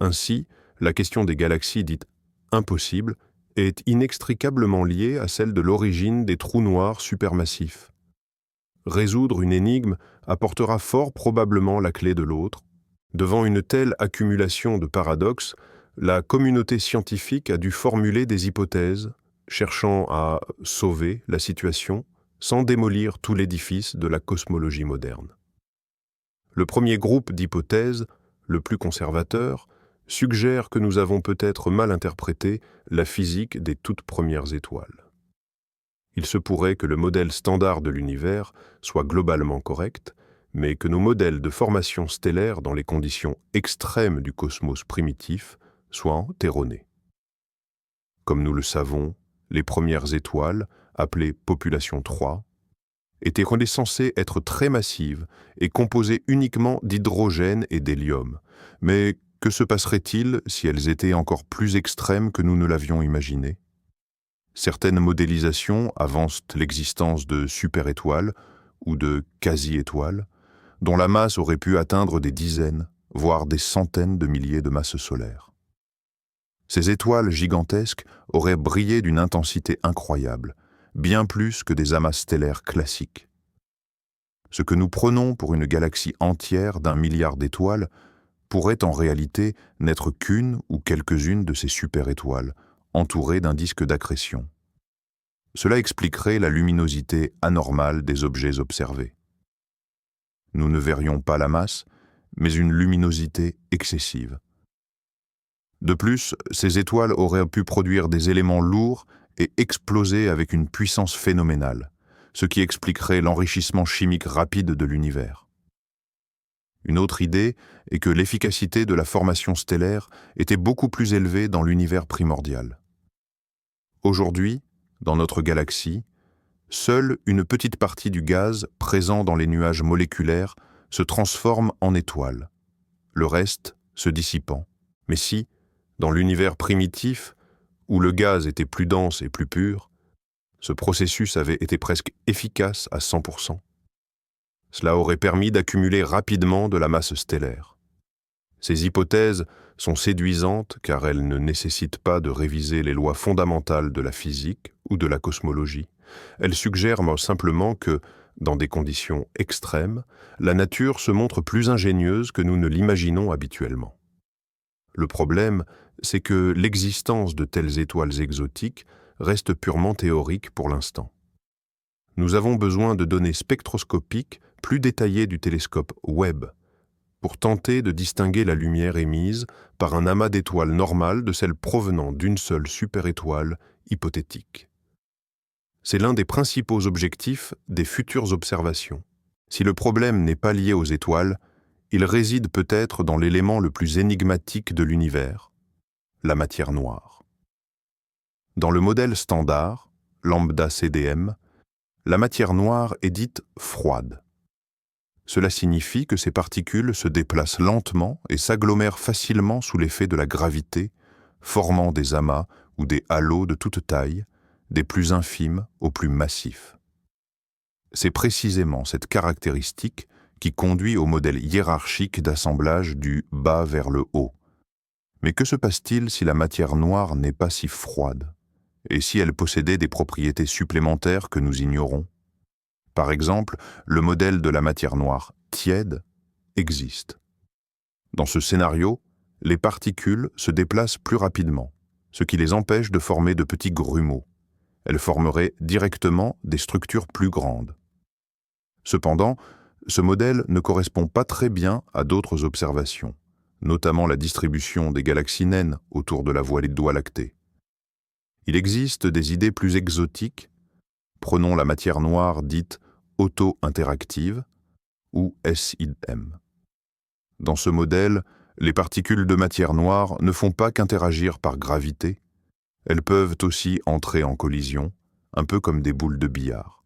Ainsi, la question des galaxies dites impossibles est inextricablement liée à celle de l'origine des trous noirs supermassifs. Résoudre une énigme apportera fort probablement la clé de l'autre. Devant une telle accumulation de paradoxes, la communauté scientifique a dû formuler des hypothèses, cherchant à sauver la situation sans démolir tout l'édifice de la cosmologie moderne. Le premier groupe d'hypothèses, le plus conservateur, suggère que nous avons peut-être mal interprété la physique des toutes premières étoiles. Il se pourrait que le modèle standard de l'univers soit globalement correct, mais que nos modèles de formation stellaire dans les conditions extrêmes du cosmos primitif soient erronés. Comme nous le savons, les premières étoiles, appelées population 3, étaient censées être très massives et composées uniquement d'hydrogène et d'hélium. Mais que se passerait-il si elles étaient encore plus extrêmes que nous ne l'avions imaginé? Certaines modélisations avancent l'existence de super-étoiles ou de quasi-étoiles, dont la masse aurait pu atteindre des dizaines, voire des centaines de milliers de masses solaires. Ces étoiles gigantesques auraient brillé d'une intensité incroyable, bien plus que des amas stellaires classiques. Ce que nous prenons pour une galaxie entière d'1 milliard d'étoiles pourrait en réalité n'être qu'une ou quelques-unes de ces super-étoiles, entourées d'un disque d'accrétion. Cela expliquerait la luminosité anormale des objets observés. Nous ne verrions pas la masse, mais une luminosité excessive. De plus, ces étoiles auraient pu produire des éléments lourds et exploser avec une puissance phénoménale, ce qui expliquerait l'enrichissement chimique rapide de l'univers. Une autre idée est que l'efficacité de la formation stellaire était beaucoup plus élevée dans l'univers primordial. Aujourd'hui, dans notre galaxie, seule une petite partie du gaz présent dans les nuages moléculaires se transforme en étoiles, le reste se dissipant. Mais si, dans l'univers primitif, où le gaz était plus dense et plus pur, ce processus avait été presque efficace à 100%. Cela aurait permis d'accumuler rapidement de la masse stellaire. Ces hypothèses sont séduisantes car elles ne nécessitent pas de réviser les lois fondamentales de la physique ou de la cosmologie. Elles suggèrent simplement que, dans des conditions extrêmes, la nature se montre plus ingénieuse que nous ne l'imaginons habituellement. Le problème, c'est que l'existence de telles étoiles exotiques reste purement théorique pour l'instant. Nous avons besoin de données spectroscopiques plus détaillées du télescope Webb pour tenter de distinguer la lumière émise par un amas d'étoiles normales de celle provenant d'une seule super-étoile hypothétique. C'est l'un des principaux objectifs des futures observations. Si le problème n'est pas lié aux étoiles, il réside peut-être dans l'élément le plus énigmatique de l'univers, la matière noire. Dans le modèle standard, lambda CDM, la matière noire est dite froide. Cela signifie que ces particules se déplacent lentement et s'agglomèrent facilement sous l'effet de la gravité, formant des amas ou des halos de toute taille, des plus infimes aux plus massifs. C'est précisément cette caractéristique qui conduit au modèle hiérarchique d'assemblage du bas vers le haut. Mais que se passe-t-il si la matière noire n'est pas si froide, et si elle possédait des propriétés supplémentaires que nous ignorons? Par exemple, le modèle de la matière noire tiède existe. Dans ce scénario, les particules se déplacent plus rapidement, ce qui les empêche de former de petits grumeaux. Elles formeraient directement des structures plus grandes. Cependant, ce modèle ne correspond pas très bien à d'autres observations, notamment la distribution des galaxies naines autour de la Voie lactée. Il existe des idées plus exotiques. Prenons la matière noire dite auto-interactive, ou SIM. Dans ce modèle, les particules de matière noire ne font pas qu'interagir par gravité, elles peuvent aussi entrer en collision, un peu comme des boules de billard.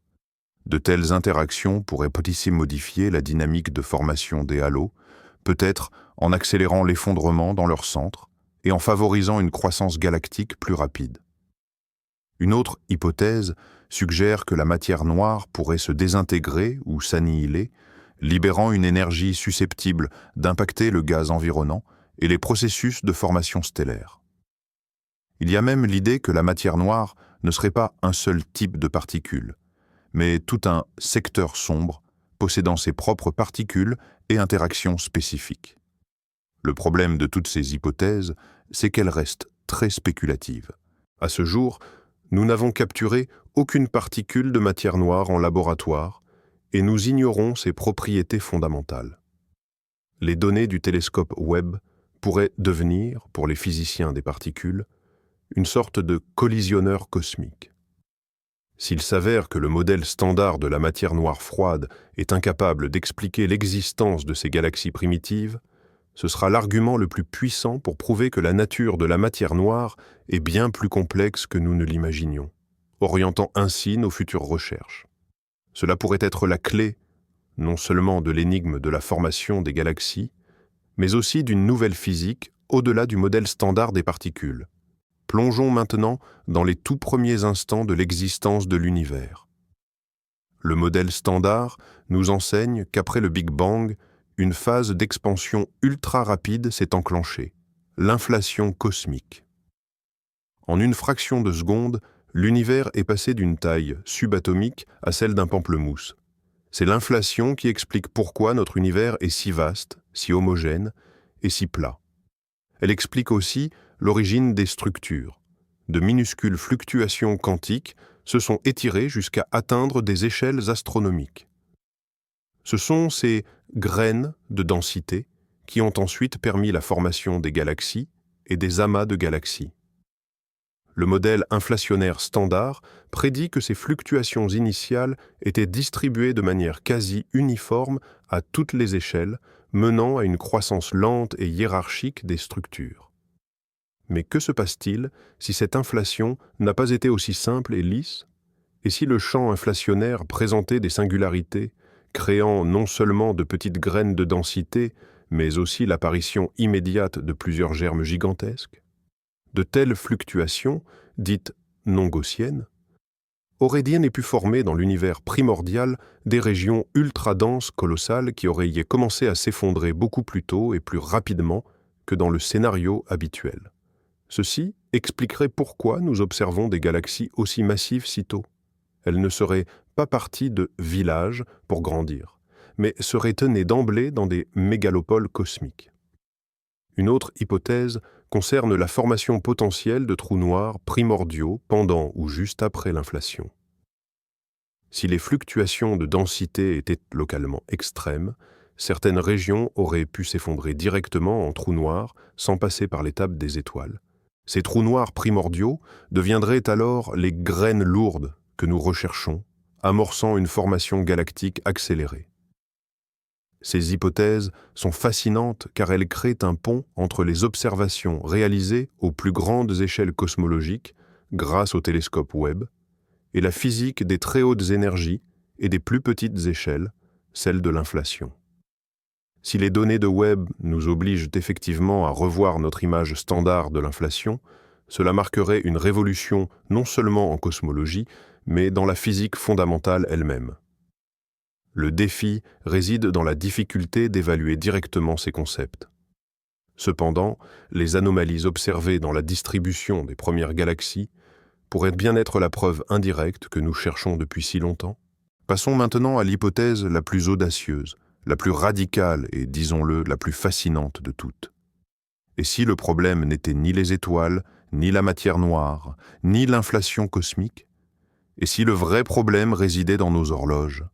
De telles interactions pourraient aussi modifier la dynamique de formation des halos, peut-être en accélérant l'effondrement dans leur centre et en favorisant une croissance galactique plus rapide. Une autre hypothèse suggère que la matière noire pourrait se désintégrer ou s'annihiler, libérant une énergie susceptible d'impacter le gaz environnant et les processus de formation stellaire. Il y a même l'idée que la matière noire ne serait pas un seul type de particules, mais tout un secteur sombre possédant ses propres particules et interactions spécifiques. Le problème de toutes ces hypothèses, c'est qu'elles restent très spéculatives. À ce jour, nous n'avons capturé aucune particule de matière noire en laboratoire et nous ignorons ses propriétés fondamentales. Les données du télescope Webb pourraient devenir, pour les physiciens des particules, une sorte de collisionneur cosmique. S'il s'avère que le modèle standard de la matière noire froide est incapable d'expliquer l'existence de ces galaxies primitives, Ce sera l'argument le plus puissant pour prouver que la nature de la matière noire est bien plus complexe que nous ne l'imaginions, orientant ainsi nos futures recherches. Cela pourrait être la clé, non seulement de l'énigme de la formation des galaxies, mais aussi d'une nouvelle physique au-delà du modèle standard des particules. Plongeons maintenant dans les tout premiers instants de l'existence de l'univers. Le modèle standard nous enseigne qu'après le Big Bang, une phase d'expansion ultra rapide s'est enclenchée, l'inflation cosmique. En une fraction de seconde, l'univers est passé d'une taille subatomique à celle d'un pamplemousse. C'est l'inflation qui explique pourquoi notre univers est si vaste, si homogène et si plat. Elle explique aussi l'origine des structures. De minuscules fluctuations quantiques se sont étirées jusqu'à atteindre des échelles astronomiques. Ce sont ces graines de densité qui ont ensuite permis la formation des galaxies et des amas de galaxies. Le modèle inflationnaire standard prédit que ces fluctuations initiales étaient distribuées de manière quasi uniforme à toutes les échelles, menant à une croissance lente et hiérarchique des structures. Mais que se passe-t-il si cette inflation n'a pas été aussi simple et lisse, et si le champ inflationnaire présentait des singularités, créant non seulement de petites graines de densité, mais aussi l'apparition immédiate de plusieurs germes gigantesques? De telles fluctuations, dites non gaussiennes, auraient bien pu former dans l'univers primordial des régions ultra-denses colossales qui auraient commencé à s'effondrer beaucoup plus tôt et plus rapidement que dans le scénario habituel. Ceci expliquerait pourquoi nous observons des galaxies aussi massives si tôt. Elles ne seraient pas parties de villages pour grandir, mais seraient nées d'emblée dans des mégalopoles cosmiques. Une autre hypothèse concerne la formation potentielle de trous noirs primordiaux pendant ou juste après l'inflation. Si les fluctuations de densité étaient localement extrêmes, certaines régions auraient pu s'effondrer directement en trous noirs sans passer par l'étape des étoiles. Ces trous noirs primordiaux deviendraient alors les graines lourdes que nous recherchons, amorçant une formation galactique accélérée. Ces hypothèses sont fascinantes car elles créent un pont entre les observations réalisées aux plus grandes échelles cosmologiques grâce au télescope Webb et la physique des très hautes énergies et des plus petites échelles, celle de l'inflation. Si les données de Webb nous obligent effectivement à revoir notre image standard de l'inflation, cela marquerait une révolution non seulement en cosmologie, mais dans la physique fondamentale elle-même. Le défi réside dans la difficulté d'évaluer directement ces concepts. Cependant, les anomalies observées dans la distribution des premières galaxies pourraient bien être la preuve indirecte que nous cherchons depuis si longtemps. Passons maintenant à l'hypothèse la plus audacieuse, la plus radicale et, disons-le, la plus fascinante de toutes. Et si le problème n'était ni les étoiles, ni la matière noire, ni l'inflation cosmique? Et si le vrai problème résidait dans nos horloges?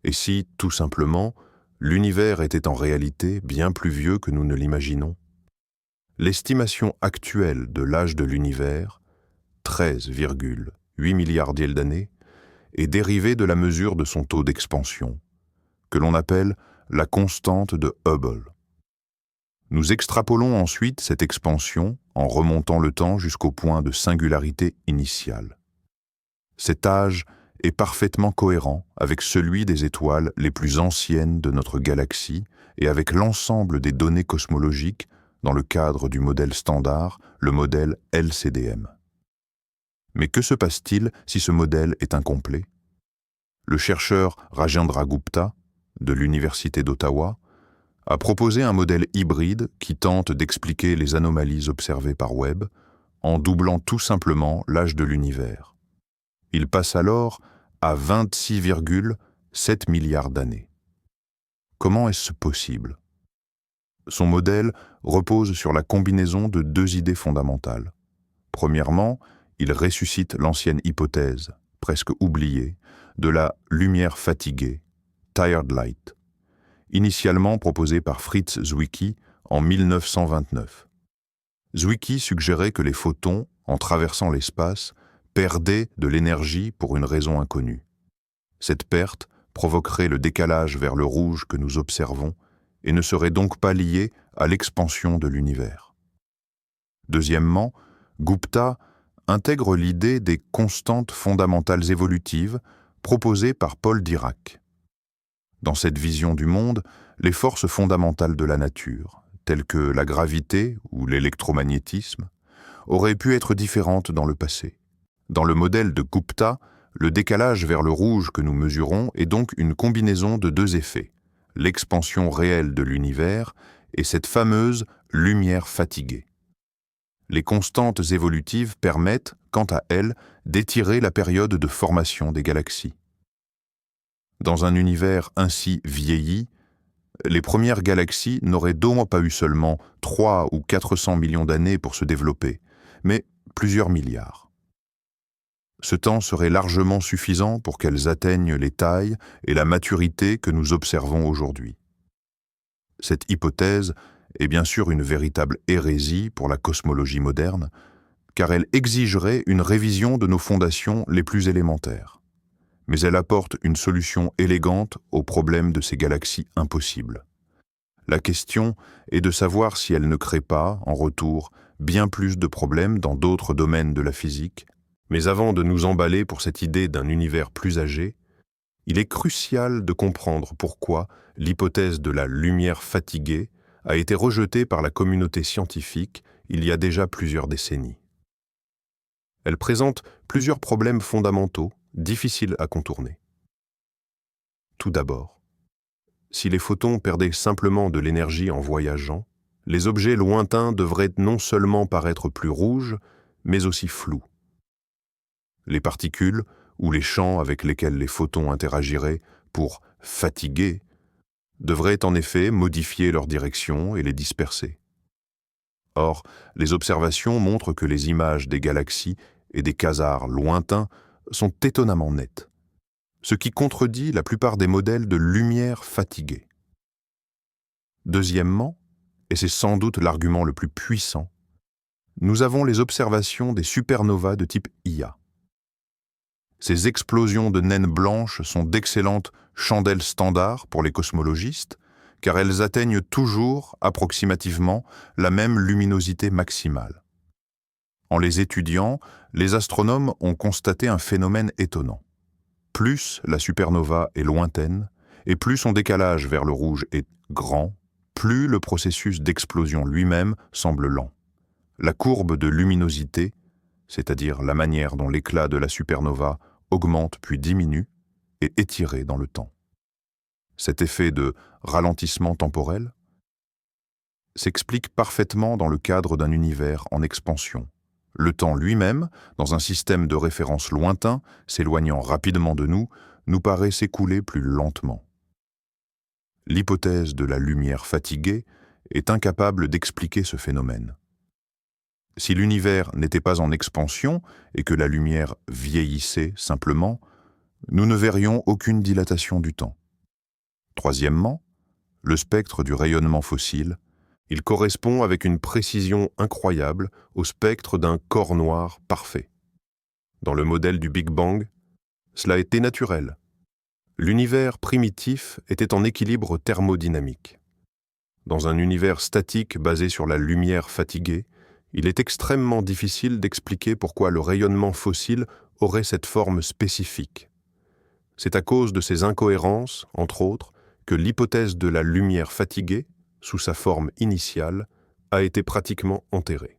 Et si, tout simplement, l'univers était en réalité bien plus vieux que nous ne l'imaginons? L'estimation actuelle de l'âge de l'univers, 13,8 milliardiels d'années, est dérivée de la mesure de son taux d'expansion, que l'on appelle la constante de Hubble. Nous extrapolons ensuite cette expansion en remontant le temps jusqu'au point de singularité initiale. Cet âge est parfaitement cohérent avec celui des étoiles les plus anciennes de notre galaxie et avec l'ensemble des données cosmologiques dans le cadre du modèle standard, le modèle LCDM. Mais que se passe-t-il si ce modèle est incomplet? Le chercheur Rajendra Gupta, de l'Université d'Ottawa, a proposé un modèle hybride qui tente d'expliquer les anomalies observées par Webb en doublant tout simplement l'âge de l'univers. Il passe alors à 26,7 milliards d'années. Comment est-ce possible? Son modèle repose sur la combinaison de deux idées fondamentales. Premièrement, il ressuscite l'ancienne hypothèse, presque oubliée, de la lumière fatiguée, Tired Light, initialement proposée par Fritz Zwicky en 1929. Zwicky suggérait que les photons, en traversant l'espace, perdaient de l'énergie pour une raison inconnue. Cette perte provoquerait le décalage vers le rouge que nous observons et ne serait donc pas lié à l'expansion de l'univers. Deuxièmement, Gupta intègre l'idée des constantes fondamentales évolutives proposées par Paul Dirac. Dans cette vision du monde, les forces fondamentales de la nature, telles que la gravité ou l'électromagnétisme, auraient pu être différentes dans le passé. Dans le modèle de Gupta, le décalage vers le rouge que nous mesurons est donc une combinaison de deux effets, l'expansion réelle de l'univers et cette fameuse lumière fatiguée. Les constantes évolutives permettent, quant à elles, d'étirer la période de formation des galaxies. Dans un univers ainsi vieilli, les premières galaxies n'auraient donc pas eu seulement 300 ou 400 millions d'années pour se développer, mais plusieurs milliards. Ce temps serait largement suffisant pour qu'elles atteignent les tailles et la maturité que nous observons aujourd'hui. Cette hypothèse est bien sûr une véritable hérésie pour la cosmologie moderne, car elle exigerait une révision de nos fondations les plus élémentaires. Mais elle apporte une solution élégante au problème de ces galaxies impossibles. La question est de savoir si elle ne crée pas, en retour, bien plus de problèmes dans d'autres domaines de la physique. Mais avant de nous emballer pour cette idée d'un univers plus âgé, il est crucial de comprendre pourquoi l'hypothèse de la lumière fatiguée a été rejetée par la communauté scientifique il y a déjà plusieurs décennies. Elle présente plusieurs problèmes fondamentaux, difficiles à contourner. Tout d'abord, si les photons perdaient simplement de l'énergie en voyageant, les objets lointains devraient non seulement paraître plus rouges, mais aussi flous. Les particules, ou les champs avec lesquels les photons interagiraient pour « fatiguer », devraient en effet modifier leur direction et les disperser. Or, les observations montrent que les images des galaxies et des quasars lointains sont étonnamment nettes, ce qui contredit la plupart des modèles de lumière fatiguée. Deuxièmement, et c'est sans doute l'argument le plus puissant, nous avons les observations des supernovas de type Ia. Ces explosions de naines blanches sont d'excellentes chandelles standards pour les cosmologistes, car elles atteignent toujours, approximativement, la même luminosité maximale. En les étudiant, les astronomes ont constaté un phénomène étonnant. Plus la supernova est lointaine, et plus son décalage vers le rouge est grand, plus le processus d'explosion lui-même semble lent. La courbe de luminosité, c'est-à-dire la manière dont l'éclat de la supernova augmente puis diminue, est étirée dans le temps. Cet effet de ralentissement temporel s'explique parfaitement dans le cadre d'un univers en expansion. Le temps lui-même, dans un système de référence lointain, s'éloignant rapidement de nous, nous paraît s'écouler plus lentement. L'hypothèse de la lumière fatiguée est incapable d'expliquer ce phénomène. Si l'univers n'était pas en expansion et que la lumière vieillissait simplement, nous ne verrions aucune dilatation du temps. Troisièmement, le spectre du rayonnement fossile, il correspond avec une précision incroyable au spectre d'un corps noir parfait. Dans le modèle du Big Bang, cela était naturel. L'univers primitif était en équilibre thermodynamique. Dans un univers statique basé sur la lumière fatiguée, il est extrêmement difficile d'expliquer pourquoi le rayonnement fossile aurait cette forme spécifique. C'est à cause de ces incohérences, entre autres, que l'hypothèse de la lumière fatiguée, sous sa forme initiale, a été pratiquement enterrée.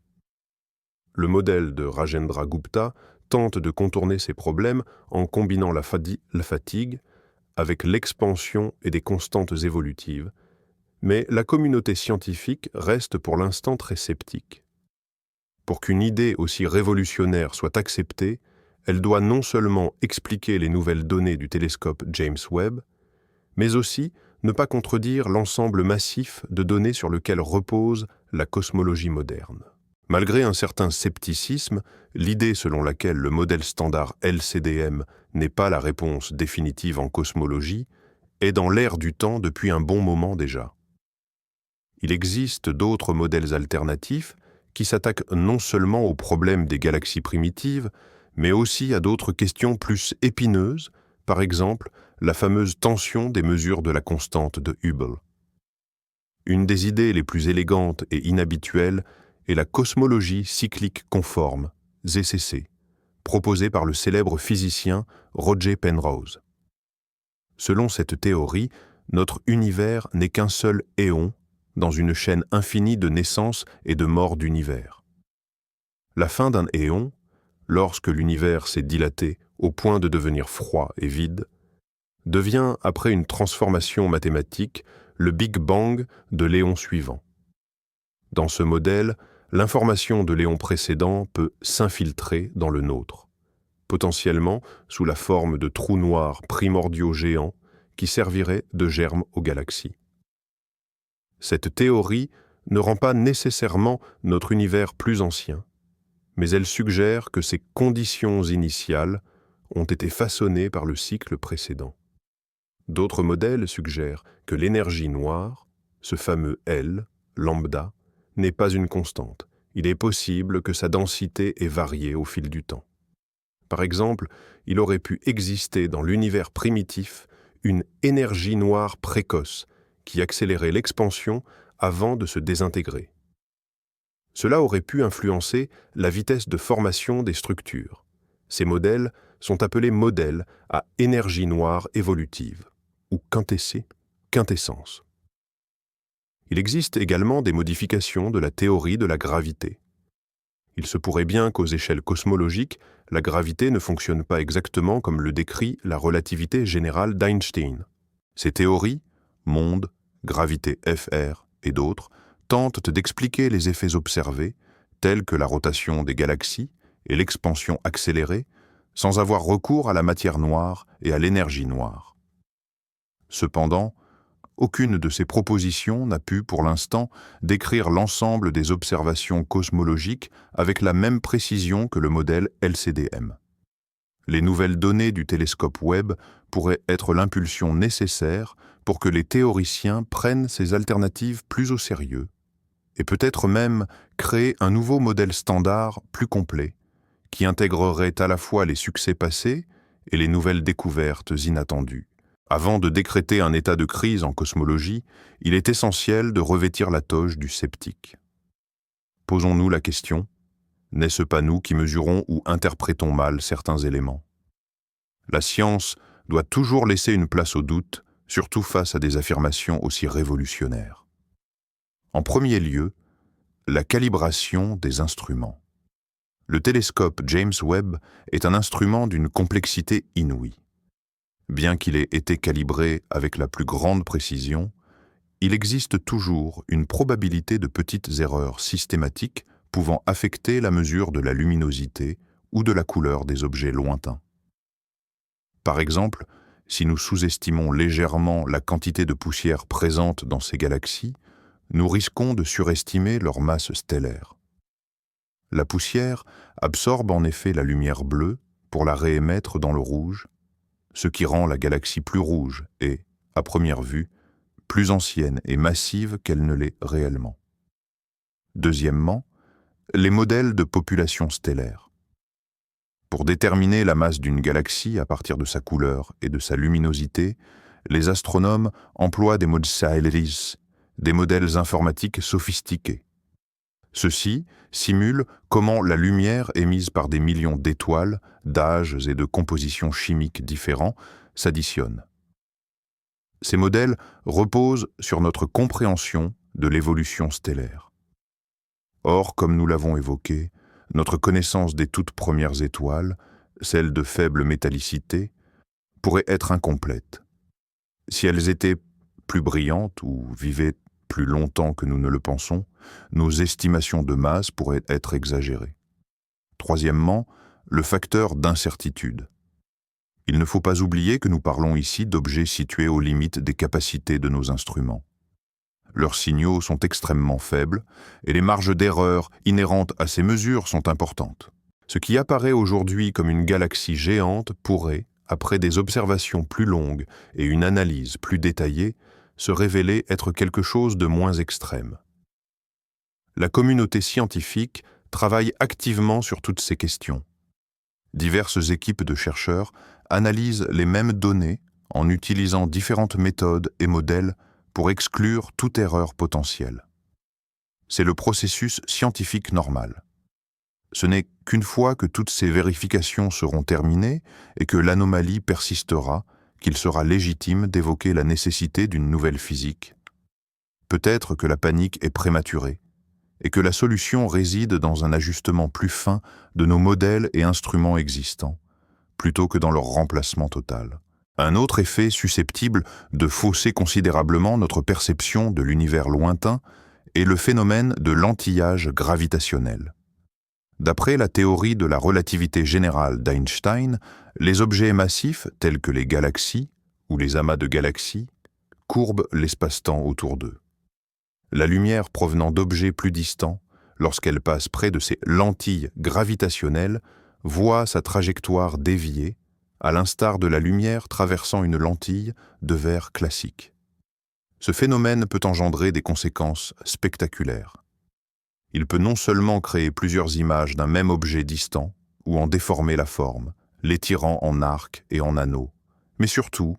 Le modèle de Rajendra Gupta tente de contourner ces problèmes en combinant la fatigue avec l'expansion et des constantes évolutives, mais la communauté scientifique reste pour l'instant très sceptique. Pour qu'une idée aussi révolutionnaire soit acceptée, elle doit non seulement expliquer les nouvelles données du télescope James Webb, mais aussi ne pas contredire l'ensemble massif de données sur lequel repose la cosmologie moderne. Malgré un certain scepticisme, l'idée selon laquelle le modèle standard LCDM n'est pas la réponse définitive en cosmologie est dans l'air du temps depuis un bon moment déjà. Il existe d'autres modèles alternatifs qui s'attaquent non seulement aux problèmes des galaxies primitives, mais aussi à d'autres questions plus épineuses, par exemple la fameuse tension des mesures de la constante de Hubble. Une des idées les plus élégantes et inhabituelles est la cosmologie cyclique conforme, ZCC, proposée par le célèbre physicien Roger Penrose. Selon cette théorie, notre univers n'est qu'un seul éon dans une chaîne infinie de naissance et de mort d'univers. La fin d'un éon, lorsque l'univers s'est dilaté au point de devenir froid et vide, devient, après une transformation mathématique, le Big Bang de l'éon suivant. Dans ce modèle, l'information de l'éon précédent peut s'infiltrer dans le nôtre, potentiellement sous la forme de trous noirs primordiaux géants qui serviraient de germes aux galaxies. Cette théorie ne rend pas nécessairement notre univers plus ancien, mais elle suggère que ses conditions initiales ont été façonnées par le cycle précédent. D'autres modèles suggèrent que l'énergie noire, ce fameux L, lambda, n'est pas une constante. Il est possible que sa densité ait varié au fil du temps. Par exemple, il aurait pu exister dans l'univers primitif une énergie noire précoce qui accélérait l'expansion avant de se désintégrer. Cela aurait pu influencer la vitesse de formation des structures. Ces modèles sont appelés modèles à énergie noire évolutive, ou quintessence. Il existe également des modifications de la théorie de la gravité. Il se pourrait bien qu'aux échelles cosmologiques, la gravité ne fonctionne pas exactement comme le décrit la relativité générale d'Einstein. Ces théories, monde, gravité FR et d'autres, tentent d'expliquer les effets observés, tels que la rotation des galaxies et l'expansion accélérée, sans avoir recours à la matière noire et à l'énergie noire. Cependant, aucune de ces propositions n'a pu, pour l'instant, décrire l'ensemble des observations cosmologiques avec la même précision que le modèle LCDM. Les nouvelles données du télescope Webb pourraient être l'impulsion nécessaire pour que les théoriciens prennent ces alternatives plus au sérieux, et peut-être même créer un nouveau modèle standard plus complet, qui intégrerait à la fois les succès passés et les nouvelles découvertes inattendues. Avant de décréter un état de crise en cosmologie, il est essentiel de revêtir la toge du sceptique. Posons-nous la question, n'est-ce pas nous qui mesurons ou interprétons mal certains éléments? La science doit toujours laisser une place au doute, surtout face à des affirmations aussi révolutionnaires. En premier lieu, la calibration des instruments. Le télescope James Webb est un instrument d'une complexité inouïe. Bien qu'il ait été calibré avec la plus grande précision, il existe toujours une probabilité de petites erreurs systématiques pouvant affecter la mesure de la luminosité ou de la couleur des objets lointains. Par exemple, si nous sous-estimons légèrement la quantité de poussière présente dans ces galaxies, nous risquons de surestimer leur masse stellaire. La poussière absorbe en effet la lumière bleue pour la réémettre dans le rouge, ce qui rend la galaxie plus rouge et, à première vue, plus ancienne et massive qu'elle ne l'est réellement. Deuxièmement, les modèles de population stellaire. Pour déterminer la masse d'une galaxie à partir de sa couleur et de sa luminosité, les astronomes emploient des modèles informatiques sophistiqués. Ceux-ci simulent comment la lumière émise par des millions d'étoiles, d'âges et de compositions chimiques différents, s'additionnent. Ces modèles reposent sur notre compréhension de l'évolution stellaire. Or, comme nous l'avons évoqué, notre connaissance des toutes premières étoiles, celles de faible métallicité, pourrait être incomplète. Si elles étaient plus brillantes ou vivaient plus longtemps que nous ne le pensons, nos estimations de masse pourraient être exagérées. Troisièmement, le facteur d'incertitude. Il ne faut pas oublier que nous parlons ici d'objets situés aux limites des capacités de nos instruments. Leurs signaux sont extrêmement faibles et les marges d'erreur inhérentes à ces mesures sont importantes. Ce qui apparaît aujourd'hui comme une galaxie géante pourrait, après des observations plus longues et une analyse plus détaillée, se révéler être quelque chose de moins extrême. La communauté scientifique travaille activement sur toutes ces questions. Diverses équipes de chercheurs analysent les mêmes données en utilisant différentes méthodes et modèles pour exclure toute erreur potentielle. C'est le processus scientifique normal. Ce n'est qu'une fois que toutes ces vérifications seront terminées et que l'anomalie persistera qu'il sera légitime d'évoquer la nécessité d'une nouvelle physique. Peut-être que la panique est prématurée et que la solution réside dans un ajustement plus fin de nos modèles et instruments existants, plutôt que dans leur remplacement total. Un autre effet susceptible de fausser considérablement notre perception de l'univers lointain est le phénomène de l'antillage gravitationnel. D'après la théorie de la relativité générale d'Einstein, les objets massifs, tels que les galaxies ou les amas de galaxies, courbent l'espace-temps autour d'eux. La lumière provenant d'objets plus distants, lorsqu'elle passe près de ces lentilles gravitationnelles, voit sa trajectoire déviée, à l'instar de la lumière traversant une lentille de verre classique. Ce phénomène peut engendrer des conséquences spectaculaires. Il peut non seulement créer plusieurs images d'un même objet distant, ou en déformer la forme, l'étirant en arc et en anneau, mais surtout,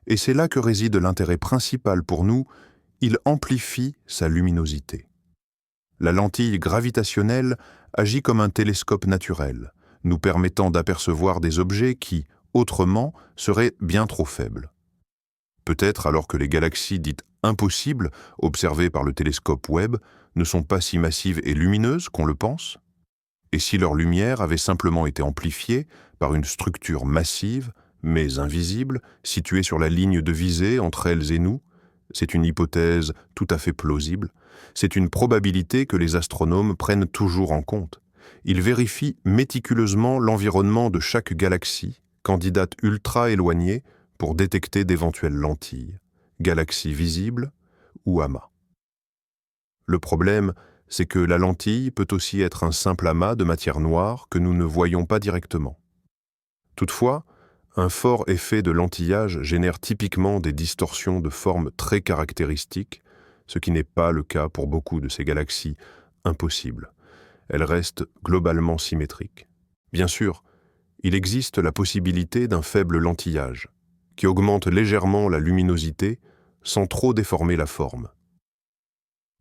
et c'est là que réside l'intérêt principal pour nous, il amplifie sa luminosité. La lentille gravitationnelle agit comme un télescope naturel, nous permettant d'apercevoir des objets qui, autrement, seraient bien trop faibles. Peut-être alors que les galaxies dites impossibles, observées par le télescope Webb, ne sont pas si massives et lumineuses qu'on le pense? Et si leur lumière avait simplement été amplifiée par une structure massive, mais invisible, située sur la ligne de visée entre elles et nous? C'est une hypothèse tout à fait plausible. C'est une probabilité que les astronomes prennent toujours en compte. Ils vérifient méticuleusement l'environnement de chaque galaxie, candidate ultra éloignée, pour détecter d'éventuelles lentilles, galaxies visibles ou amas. Le problème, c'est que la lentille peut aussi être un simple amas de matière noire que nous ne voyons pas directement. Toutefois, un fort effet de lentillage génère typiquement des distorsions de forme très caractéristiques, ce qui n'est pas le cas pour beaucoup de ces galaxies impossibles. Elles restent globalement symétriques. Bien sûr, il existe la possibilité d'un faible lentillage, qui augmente légèrement la luminosité sans trop déformer la forme.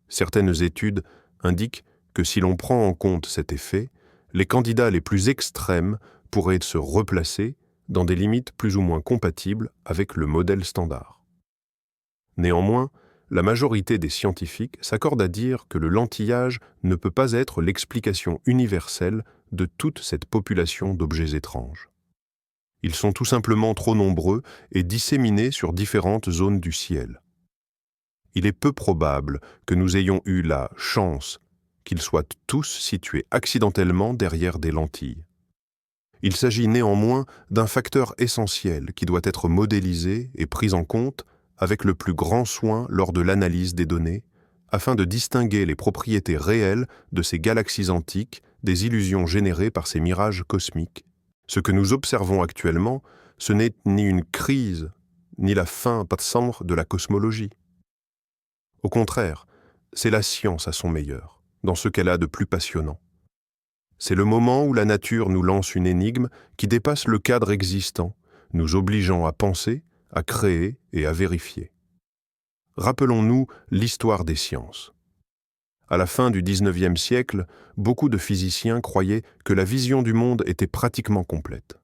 Certaines études indiquent que si l'on prend en compte cet effet, les candidats les plus extrêmes pourraient se replacer dans des limites plus ou moins compatibles avec le modèle standard. Néanmoins, la majorité des scientifiques s'accordent à dire que le lentillage ne peut pas être l'explication universelle de toute cette population d'objets étranges. Ils sont tout simplement trop nombreux et disséminés sur différentes zones du ciel. Il est peu probable que nous ayons eu la chance qu'ils soient tous situés accidentellement derrière des lentilles. Il s'agit néanmoins d'un facteur essentiel qui doit être modélisé et pris en compte avec le plus grand soin lors de l'analyse des données, afin de distinguer les propriétés réelles de ces galaxies antiques des illusions générées par ces mirages cosmiques. Ce que nous observons actuellement, ce n'est ni une crise, ni la fin de la cosmologie. Au contraire, c'est la science à son meilleur, dans ce qu'elle a de plus passionnant. C'est le moment où la nature nous lance une énigme qui dépasse le cadre existant, nous obligeant à penser, à créer et à vérifier. Rappelons-nous l'histoire des sciences. À la fin du XIXe siècle, beaucoup de physiciens croyaient que la vision du monde était pratiquement complète.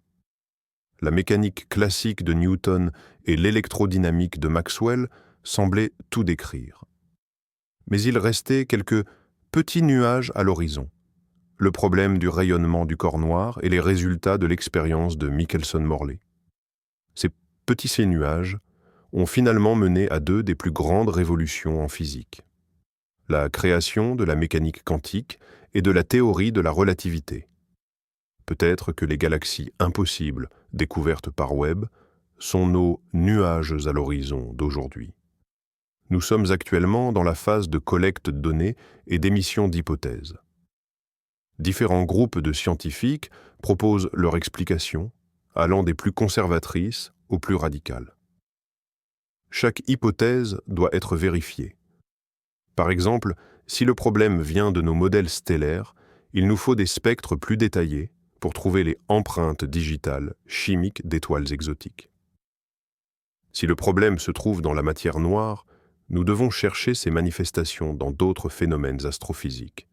La mécanique classique de Newton et l'électrodynamique de Maxwell semblaient tout décrire. Mais il restait quelques petits nuages à l'horizon. Le problème du rayonnement du corps noir et les résultats de l'expérience de Michelson-Morley. Ces petits nuages ont finalement mené à deux des plus grandes révolutions en physique. La création de la mécanique quantique et de la théorie de la relativité. Peut-être que les galaxies impossibles découvertes par Webb sont nos nuages à l'horizon d'aujourd'hui. Nous sommes actuellement dans la phase de collecte de données et d'émission d'hypothèses. Différents groupes de scientifiques proposent leur explication, allant des plus conservatrices aux plus radicales. Chaque hypothèse doit être vérifiée. Par exemple, si le problème vient de nos modèles stellaires, il nous faut des spectres plus détaillés pour trouver les empreintes digitales chimiques d'étoiles exotiques. Si le problème se trouve dans la matière noire, nous devons chercher ces manifestations dans d'autres phénomènes astrophysiques.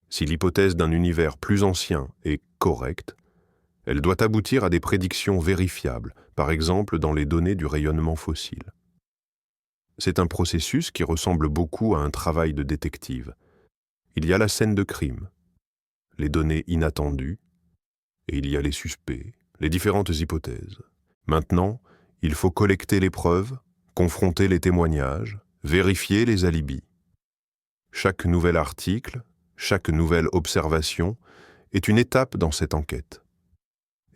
Si l'hypothèse d'un univers plus ancien est correcte, elle doit aboutir à des prédictions vérifiables, par exemple dans les données du rayonnement fossile. C'est un processus qui ressemble beaucoup à un travail de détective. Il y a la scène de crime, les données inattendues, et il y a les suspects, les différentes hypothèses. Maintenant, il faut collecter les preuves, confronter les témoignages, vérifier les alibis. Chaque nouvel article, chaque nouvelle observation est une étape dans cette enquête.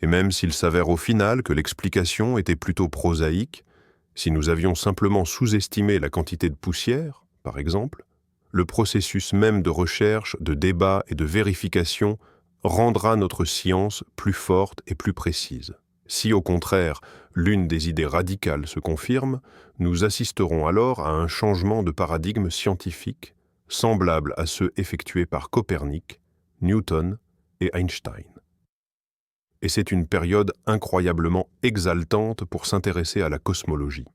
Et même s'il s'avère au final que l'explication était plutôt prosaïque, si nous avions simplement sous-estimé la quantité de poussière, par exemple, le processus même de recherche, de débat et de vérification rendra notre science plus forte et plus précise. Si, au contraire, l'une des idées radicales se confirme, nous assisterons alors à un changement de paradigme scientifique semblable à ceux effectués par Copernic, Newton et Einstein. Et c'est une période incroyablement exaltante pour s'intéresser à la cosmologie.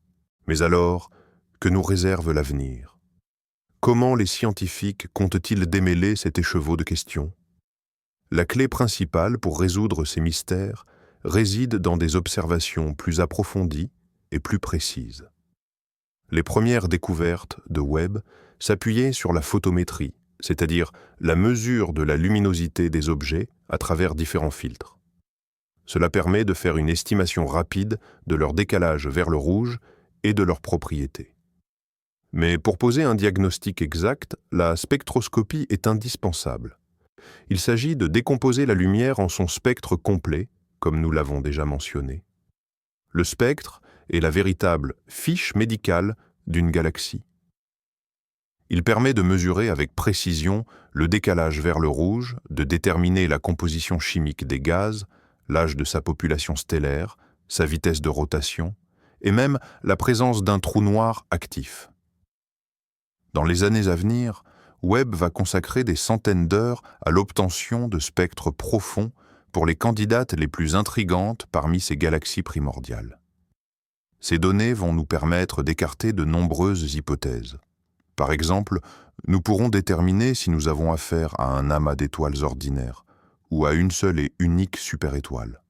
Mais alors, que nous réserve l'avenir? Comment les scientifiques comptent-ils démêler cet écheveau de questions? La clé principale pour résoudre ces mystères réside dans des observations plus approfondies et plus précises. Les premières découvertes de Webb s'appuyaient sur la photométrie, c'est-à-dire la mesure de la luminosité des objets à travers différents filtres. Cela permet de faire une estimation rapide de leur décalage vers le rouge et de leurs propriétés. Mais pour poser un diagnostic exact, la spectroscopie est indispensable. Il s'agit de décomposer la lumière en son spectre complet, comme nous l'avons déjà mentionné. Le spectre est la véritable fiche médicale d'une galaxie. Il permet de mesurer avec précision le décalage vers le rouge, de déterminer la composition chimique des gaz, l'âge de sa population stellaire, sa vitesse de rotation, et même la présence d'un trou noir actif. Dans les années à venir, Webb va consacrer des centaines d'heures à l'obtention de spectres profonds pour les candidates les plus intrigantes parmi ces galaxies primordiales. Ces données vont nous permettre d'écarter de nombreuses hypothèses. Par exemple, nous pourrons déterminer si nous avons affaire à un amas d'étoiles ordinaires ou à une seule et unique super-étoile.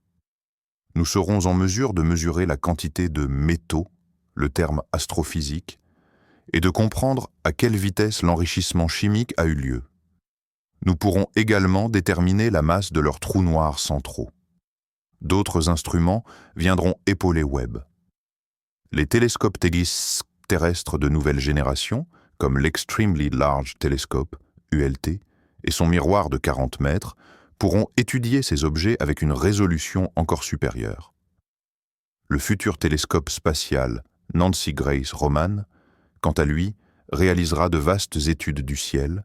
Nous serons en mesure de mesurer la quantité de métaux, le terme astrophysique, et de comprendre à quelle vitesse l'enrichissement chimique a eu lieu. Nous pourrons également déterminer la masse de leurs trous noirs centraux. D'autres instruments viendront épauler Webb. Les télescopes TEGIS terrestres de nouvelle génération, comme l'Extremely Large Telescope, ULT, et son miroir de 40 mètres, pourront étudier ces objets avec une résolution encore supérieure. Le futur télescope spatial Nancy Grace Roman, quant à lui, réalisera de vastes études du ciel.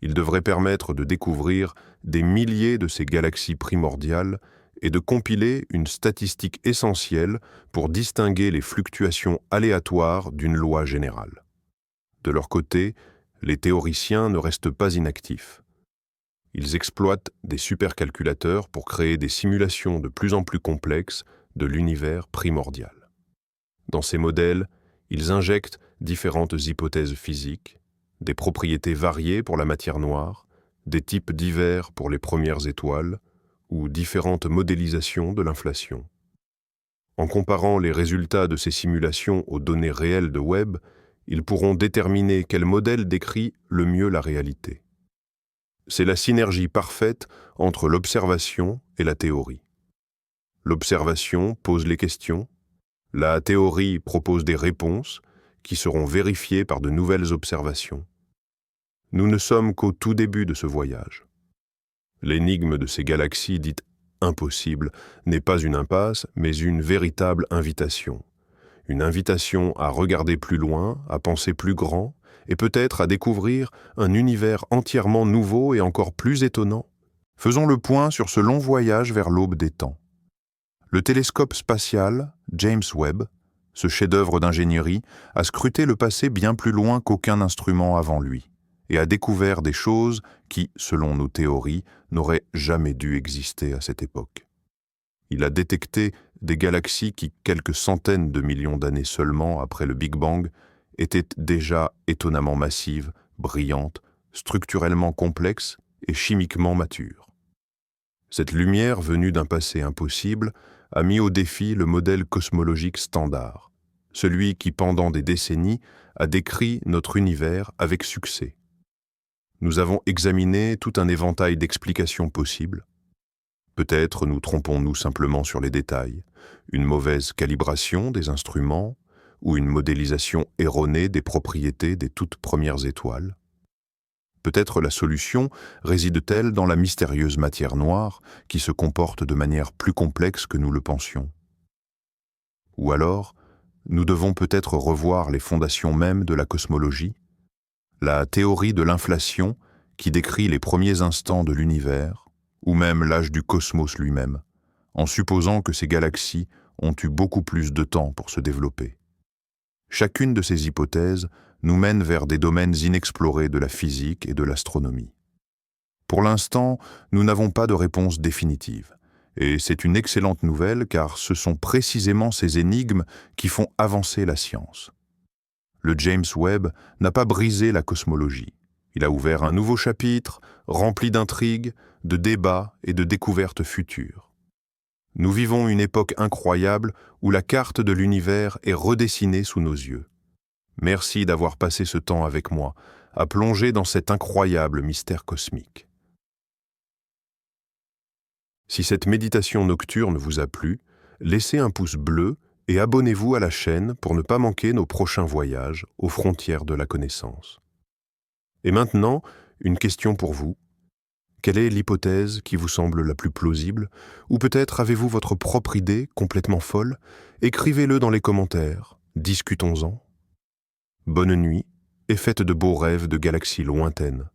Il devrait permettre de découvrir des milliers de ces galaxies primordiales et de compiler une statistique essentielle pour distinguer les fluctuations aléatoires d'une loi générale. De leur côté, les théoriciens ne restent pas inactifs. Ils exploitent des supercalculateurs pour créer des simulations de plus en plus complexes de l'univers primordial. Dans ces modèles, ils injectent différentes hypothèses physiques, des propriétés variées pour la matière noire, des types divers pour les premières étoiles, ou différentes modélisations de l'inflation. En comparant les résultats de ces simulations aux données réelles de Webb, ils pourront déterminer quel modèle décrit le mieux la réalité. C'est la synergie parfaite entre l'observation et la théorie. L'observation pose les questions, la théorie propose des réponses qui seront vérifiées par de nouvelles observations. Nous ne sommes qu'au tout début de ce voyage. L'énigme de ces galaxies dites impossibles n'est pas une impasse, mais une véritable invitation. Une invitation à regarder plus loin, à penser plus grand, et peut-être à découvrir un univers entièrement nouveau et encore plus étonnant. Faisons le point sur ce long voyage vers l'aube des temps. Le télescope spatial James Webb, ce chef-d'œuvre d'ingénierie, a scruté le passé bien plus loin qu'aucun instrument avant lui, et a découvert des choses qui, selon nos théories, n'auraient jamais dû exister à cette époque. Il a détecté des galaxies qui, quelques centaines de millions d'années seulement après le Big Bang, était déjà étonnamment massive, brillante, structurellement complexe et chimiquement mature. Cette lumière venue d'un passé impossible a mis au défi le modèle cosmologique standard, celui qui pendant des décennies a décrit notre univers avec succès. Nous avons examiné tout un éventail d'explications possibles. Peut-être nous trompons-nous simplement sur les détails, une mauvaise calibration des instruments ou une modélisation erronée des propriétés des toutes premières étoiles. Peut-être la solution réside-t-elle dans la mystérieuse matière noire qui se comporte de manière plus complexe que nous le pensions. Ou alors, nous devons peut-être revoir les fondations mêmes de la cosmologie, la théorie de l'inflation qui décrit les premiers instants de l'univers, ou même l'âge du cosmos lui-même, en supposant que ces galaxies ont eu beaucoup plus de temps pour se développer. Chacune de ces hypothèses nous mène vers des domaines inexplorés de la physique et de l'astronomie. Pour l'instant, nous n'avons pas de réponse définitive, et c'est une excellente nouvelle car ce sont précisément ces énigmes qui font avancer la science. Le James Webb n'a pas brisé la cosmologie. Il a ouvert un nouveau chapitre, rempli d'intrigues, de débats et de découvertes futures. Nous vivons une époque incroyable où la carte de l'univers est redessinée sous nos yeux. Merci d'avoir passé ce temps avec moi, à plonger dans cet incroyable mystère cosmique. Si cette méditation nocturne vous a plu, laissez un pouce bleu et abonnez-vous à la chaîne pour ne pas manquer nos prochains voyages aux frontières de la connaissance. Et maintenant, une question pour vous. Quelle est l'hypothèse qui vous semble la plus plausible? Ou peut-être avez-vous votre propre idée complètement folle? Écrivez-le dans les commentaires, discutons-en. Bonne nuit et faites de beaux rêves de galaxies lointaines.